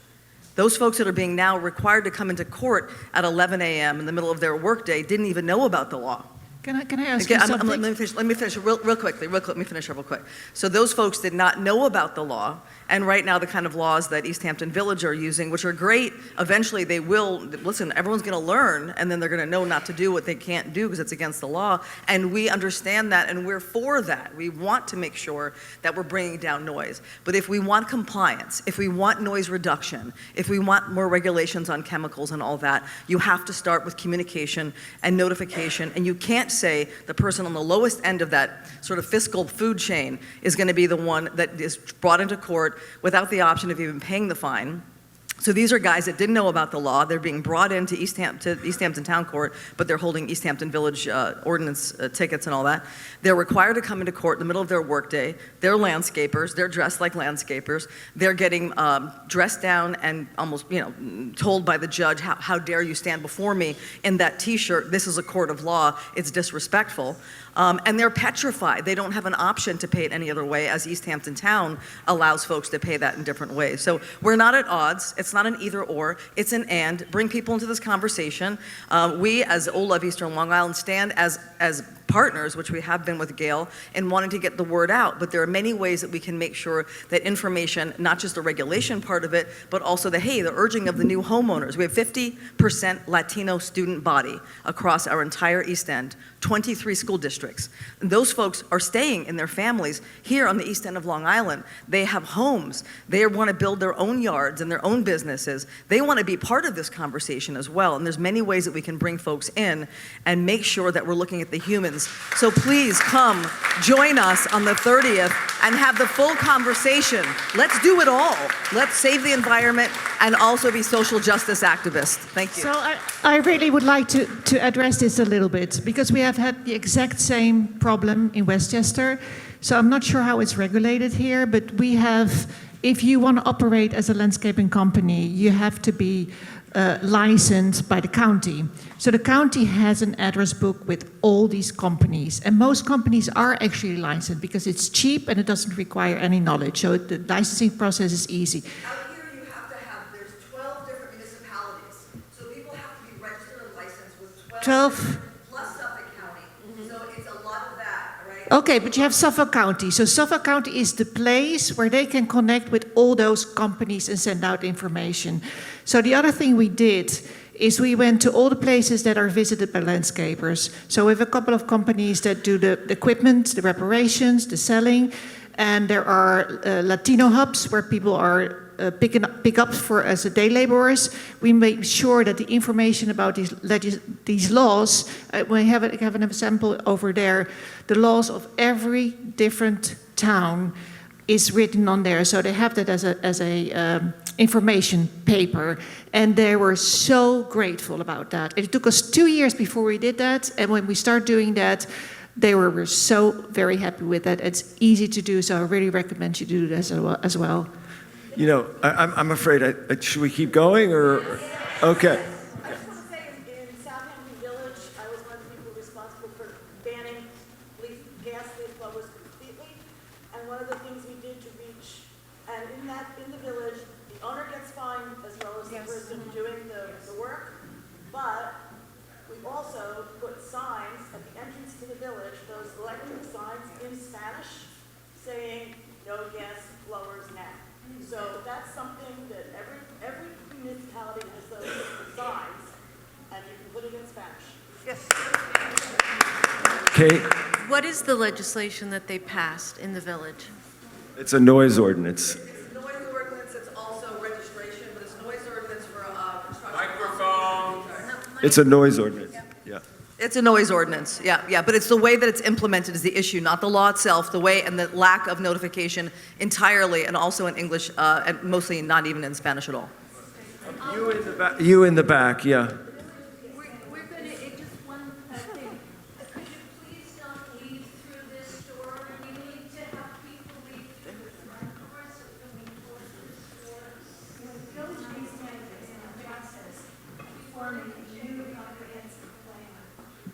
Those folks that are being now required to come into court at 11 a.m. in the middle of their workday didn't even know about the law. Can I ask you something? Let me finish real quickly. Let me finish real quick. So those folks did not know about the law, and right now the kind of laws that East Hampton Village are using, which are great, eventually they will, listen, everyone's going to learn, and then they're going to know not to do what they can't do because it's against the law, and we understand that, and we're for that. We want to make sure that we're bringing down noise. But if we want compliance, if we want noise reduction, if we want more regulations on chemicals and all that, you have to start with communication and notification, and you can't say the person on the lowest end of that sort of fiscal food chain is going to be the one that is brought into court without the option of even paying the fine. So these are guys that didn't know about the law. They're being brought into East Hampton Town Court, but they're holding East Hampton Village ordinance tickets and all that. They're required to come into court in the middle of their workday. They're landscapers. They're dressed like landscapers. They're getting dressed down and almost, told by the judge, how dare you stand before me in that T-shirt? This is a court of law. It's disrespectful. And they're petrified. They don't have an option to pay it any other way, as East Hampton Town allows folks to pay that in different ways. So we're not at odds. It's not an either or. It's an and. Bring people into this conversation. We, as OLA of Eastern Long Island, stand as partners, which we have been with Gail, in wanting to get the word out. But there are many ways that we can make sure that information, not just the regulation part of it, but also the urging of the new homeowners. We have 50% Latino student body across our entire East End, 23 school districts. And those folks are staying in their families here on the East End of Long Island. They have homes. They want to build their own yards and their own businesses. They want to be part of this conversation as well. And there's many ways that we can bring folks in and make sure that we're looking at the humans. So please come join us on the 30th and have the full conversation. Let's do it all. Let's save the environment and also be social justice activists. Thank you. So I really would like to address this a little bit, because we have had the exact same problem in Westchester. So I'm not sure how it's regulated here, but we have, if you want to operate as a landscaping company, you have to be licensed by the county. So the county has an address book with all these companies, and most companies are actually licensed because it's cheap and it doesn't require any knowledge. So the licensing process is easy. Out here you have to have, there's 12 different municipalities. So people have to be registered and licensed with 12 plus Suffolk County. So it's a lot of that, right? Okay, but you have Suffolk County. So Suffolk County is the place where they can connect with all those companies and send out information. So the other thing we did is we went to all the places that are visited by landscapers. So we have a couple of companies that do the equipment, the reparations, the selling, and there are Latino hubs where people are pick up for as a day laborers. We make sure that the information about these laws, we have an example over there, the laws of every different town is written on there. So they have that as a information paper, and they were so grateful about that. It took us 2 years before we did that, and when we start doing that, they were so very happy with that. It's easy to do, so I really recommend you do this as well. I'm afraid, should we keep going, or? Okay. I just want to say, in Southampton Village, I was one of the people responsible for banning gas leaf blowers completely. And one of the things we did to reach, and in the village, the owner gets fined as well as the person doing the work. But we also put signs at the entrance to the village, those electric signs in Spanish, saying no gas blowers now. So that's something that every municipality has those signs, and you can put it in Spanish. Yes. Kate? What is the legislation that they passed in the village? It's a noise ordinance. It's noise ordinance, it's also registration, but it's noise ordinance for construction. Microphone. It's a noise ordinance. Yeah. It's a noise ordinance, yeah, but it's the way that it's implemented is the issue, not the law itself, the way and the lack of notification entirely, and also in English, and mostly not even in Spanish at all. You in the back, yeah. We're going to, just one thing. Could you please don't leave through this door? We need to have people leave through the front door so we can close this door. forming a new comprehensive plan.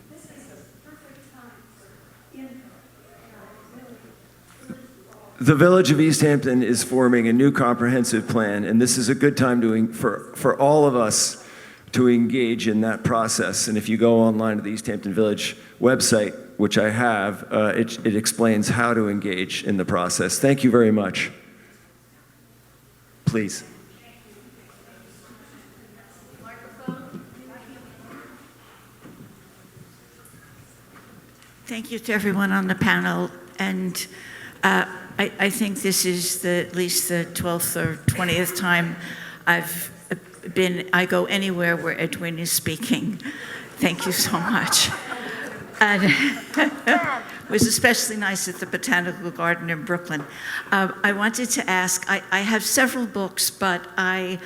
This is the perfect time for input. The Village of East Hampton is forming a new comprehensive plan, and this is a good time for all of us to engage in that process. And if you go online to the East Hampton Village website, which I have, it explains how to engage in the process. Thank you very much. Please. Thank you to everyone on the panel. And I think this is at least the 12th or 20th time I go anywhere where Edwin is speaking. Thank you so much. And it was especially nice at the Botanical Garden in Brooklyn. I wanted to ask, I have several books, but I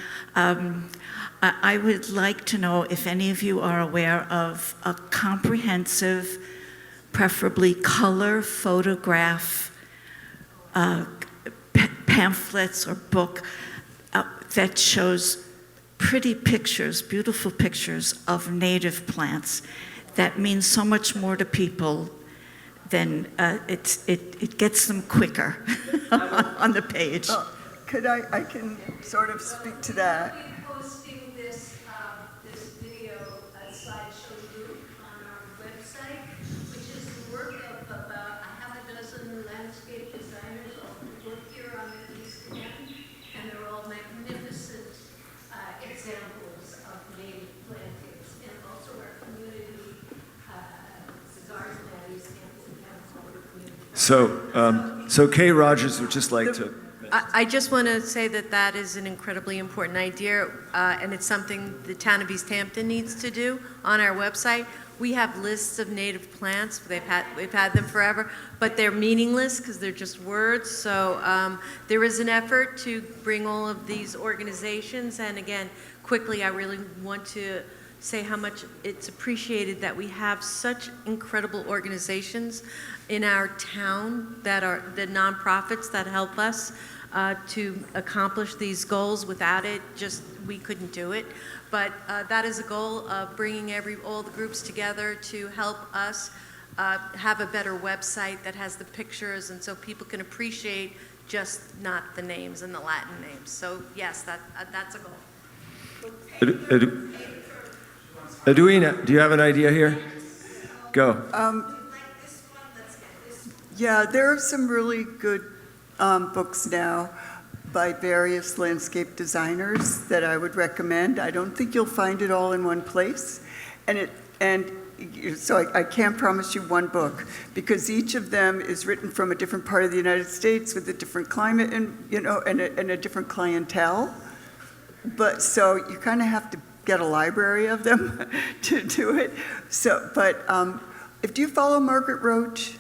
would like to know if any of you are aware of a comprehensive, preferably color photograph pamphlets or book that shows pretty pictures, beautiful pictures of native plants that means so much more to people than it gets them quicker on the page. Oh, I can sort of speak to that. We'll be posting this video slideshow group on our website, which is the work of about a dozen landscape designers all who work here on the East End, and they're all magnificent examples of native plantings, and also our community garden at East Hampton has all the community. So Kay Rogers would just like to. I just want to say that that is an incredibly important idea, and it's something the town of East Hampton needs to do on our website. We have lists of native plants. We've had them forever, but they're meaningless because they're just words. So there is an effort to bring all of these organizations, and again, quickly, I really want to say how much it's appreciated that we have such incredible organizations in our town that are the nonprofits that help us to accomplish these goals. Without it, we couldn't do it. But that is a goal of bringing all the groups together to help us have a better website that has the pictures, and so people can appreciate just not the names and the Latin names. So yes, that's a goal. Edwina, do you have an idea here? Go. Yeah, there are some really good books now by various landscape designers that I would recommend. I don't think you'll find it all in one place, so I can't promise you one book because each of them is written from a different part of the United States with a different climate and a different clientele. But so you kind of have to get a library of them to do it. So, but do you follow Margaret Roach?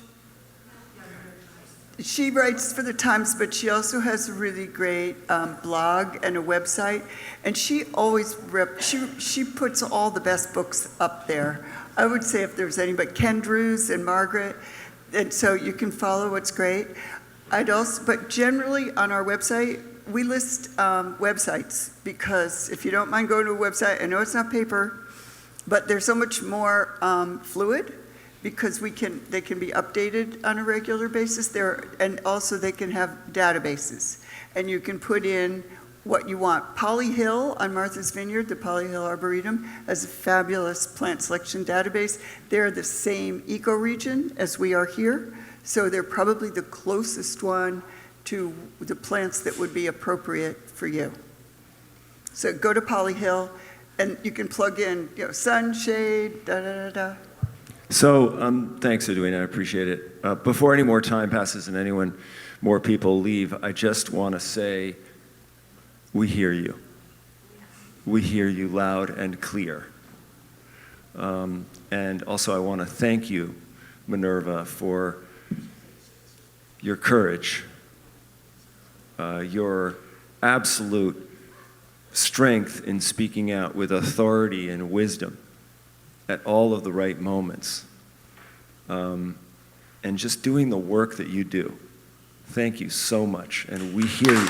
She writes for the Times, but she also has a really great blog and a website. And she always she puts all the best books up there. I would say if there's anybody, Ken Drews and Margaret, and so you can follow what's great. But generally on our website, we list websites because if you don't mind going to a website, I know it's not paper, but they're so much more fluid because they can be updated on a regular basis and also they can have databases. And you can put in what you want. Polly Hill on Martha's Vineyard, the Polly Hill Arboretum, has a fabulous plant selection database. They're the same ecoregion as we are here, so they're probably the closest one to the plants that would be appropriate for you. So go to Polly Hill, and you can plug in, sun, shade, da-da-da-da. So thanks, Edwina, I appreciate it. Before any more time passes and more people leave, I just want to say, we hear you. We hear you loud and clear. And also I want to thank you, Minerva, for your courage, your absolute strength in speaking out with authority and wisdom at all of the right moments, and just doing the work that you do. Thank you so much, and we hear you.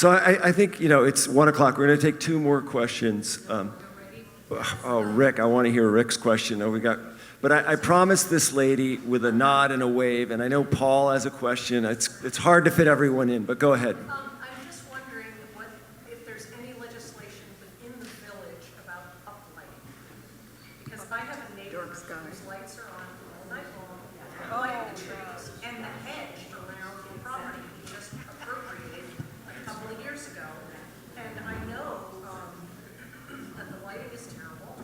So I think, it's 1 o'clock. We're going to take 2 more questions. Oh, Rick, I want to hear Rick's question. But I promised this lady with a nod and a wave, and I know Paul has a question. It's hard to fit everyone in, but go ahead. I'm just wondering if there's any legislation within the village about uplighting. Because I have a neighbor whose lights are on all night long, lighting the trees, and the hedge around the property he just appropriated a couple of years ago. And I know that the lighting is terrible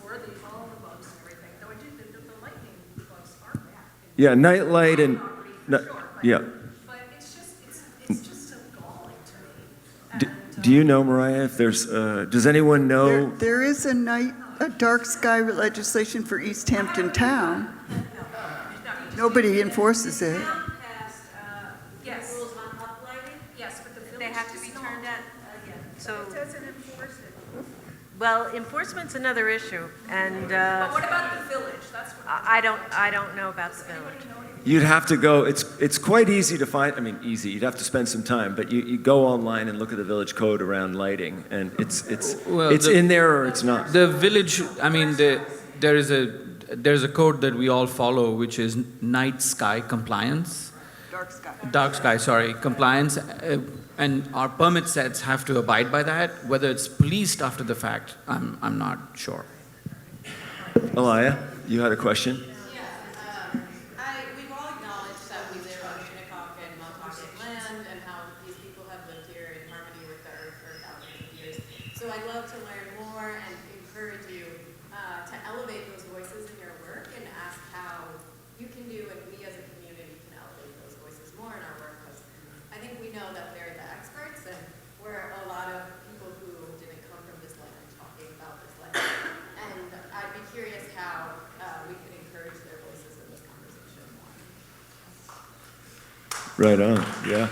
for all the bugs and everything, though I do think that the lightning bugs are bad. Yeah, nightlight and, yeah. But it's just so galling to me. Do you know, Mariah, if there's, does anyone know? There is a dark sky legislation for East Hampton town. Nobody enforces it. Yes. Rules on uplighting? Yes, but the village They have to be turned on. So, It doesn't enforce it. well, enforcement's another issue, and But what about the village? That's what I don't know about the village. You'd have to go, it's quite easy to find, easy, you'd have to spend some time, but you go online and look at the village code around lighting, and it's in there or it's not. The village, there's a code that we all follow, which is night sky compliance. Dark sky, sorry, compliance. And our permit sets have to abide by that. Whether it's policed after the fact, I'm not sure. Elia, you had a question? We've all acknowledged that we live on Shinnecock and Montauk land and how these people have lived here in harmony with the earth for thousands of years. So I'd love to learn more and encourage you to elevate those voices in your work and ask how you can do and we as a community can elevate those voices more in our work, because I think we know that they're the experts and we're a lot of people who didn't come from this land talking about this land. And I'd be curious how we could encourage their voices in this conversation more. Right on, yeah.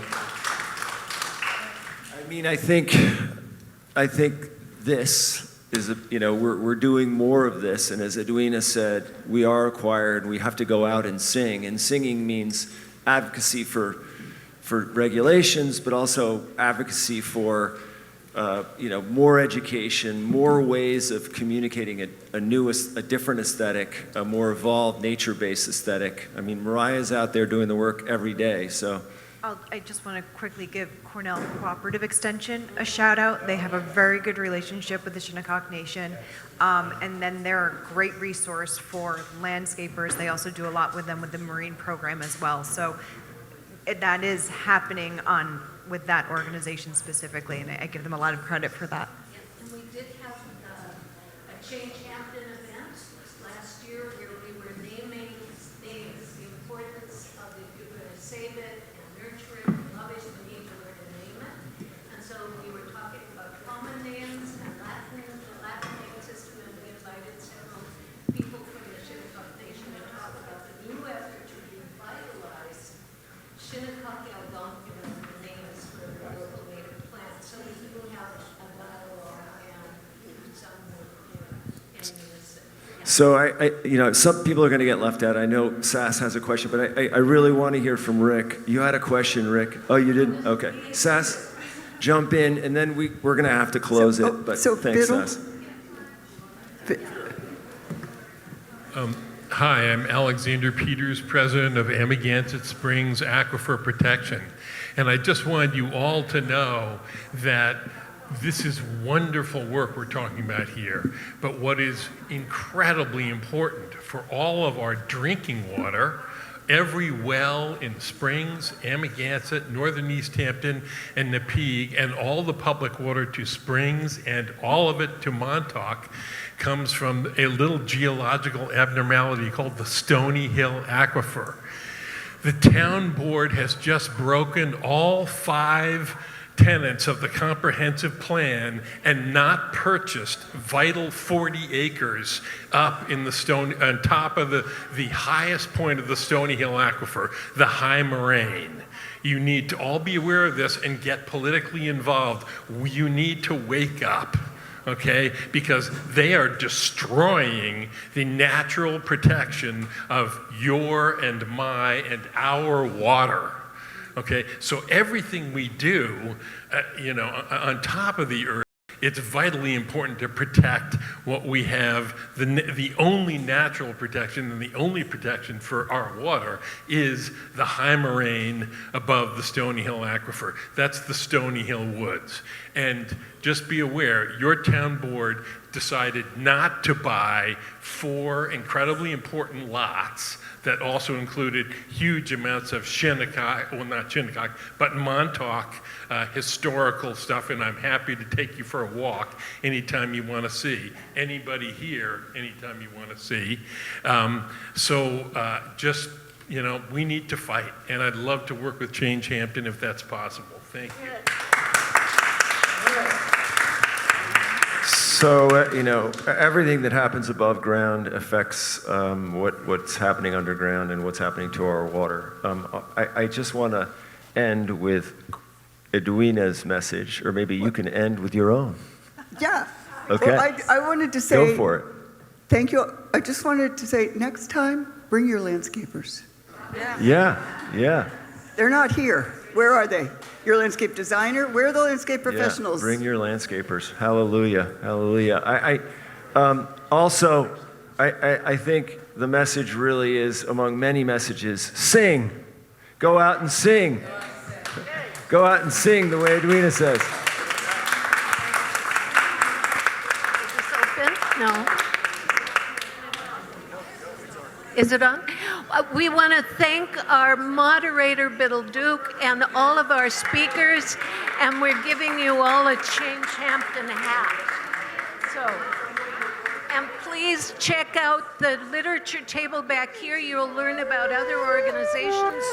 I think this is, we're doing more of this, and as Edwina said, we are required, we have to go out and sing, and singing means advocacy for regulations, but also advocacy for more education, more ways of communicating a different aesthetic, a more evolved nature-based aesthetic. Mariah's out there doing the work every day, so. I just want to quickly give Cornell Cooperative Extension a shout out. They have a very good relationship with the Shinnecock Nation. And then they're a great resource for landscapers. They also do a lot with them with the marine program as well. So that is happening with that organization specifically, and I give them a lot of credit for that. And we did have a Change Hampton event last year where we were naming things, the importance of if you're going to save it and nurture it and love it, you need to learn to name it. And so we were talking about common names and the Latin name system, and we invited several people from the Shinnecock Nation to talk about the new effort to revitalize Shinnecock Algonquin as the names for the local native plants. So we do have a dialogue and some in unison. So some people are going to get left out. I know Sass has a question, but I really want to hear from Rick. You had a question, Rick. Oh, you didn't? Okay. Sass, jump in, and then we're going to have to close it. But thanks, Biddle? Sass. Hi, I'm Alexander Peters, president of Amagansett Springs Aquifer Protection. And I just wanted you all to know that this is wonderful work we're talking about here. But what is incredibly important for all of our drinking water, every well in Springs, Amagansett, Northern East Hampton, and Napeague, and all the public water to Springs and all of it to Montauk, comes from a little geological abnormality called the Stony Hill Aquifer. The town board has just broken all 5 tenets of the comprehensive plan and not purchased vital 40 acres up in the on top of the highest point of the Stony Hill Aquifer, the high moraine. You need to all be aware of this and get politically involved. You need to wake up. Okay, because they are destroying the natural protection of your and my and our water. Okay, so everything we do, on top of the earth, it's vitally important to protect what we have. The only natural protection and the only protection for our water is the high moraine above the Stony Hill Aquifer. That's the Stony Hill Woods. And just be aware, your town board decided not to buy 4 incredibly important lots that also included huge amounts of Shinnecock, well, not Shinnecock, but Montauk historical stuff, and I'm happy to take you for a walk anytime you want to see. Anybody here, anytime you want to see. We need to fight, and I'd love to work with Change Hampton if that's possible. Thank you. So, everything that happens above ground affects what's happening underground and what's happening to our water. I just want to end with Edwina's message, or maybe you can end with your own. Yeah. Okay. Well, I wanted to say. Go for it. Thank you. I just wanted to say, next time, bring your landscapers. Yeah. They're not here. Where are they? Your landscape designer? Where are the landscape professionals? Yeah, bring your landscapers. Hallelujah. I think the message really is, among many messages, sing. Go out and sing. Go out and sing the way Edwina says. Is this open? No. Is it on? We want to thank our moderator, Biddle Duke, and all of our speakers, and we're giving you all a Change Hampton hat. And please check out the literature table back here. You'll learn about other organizations.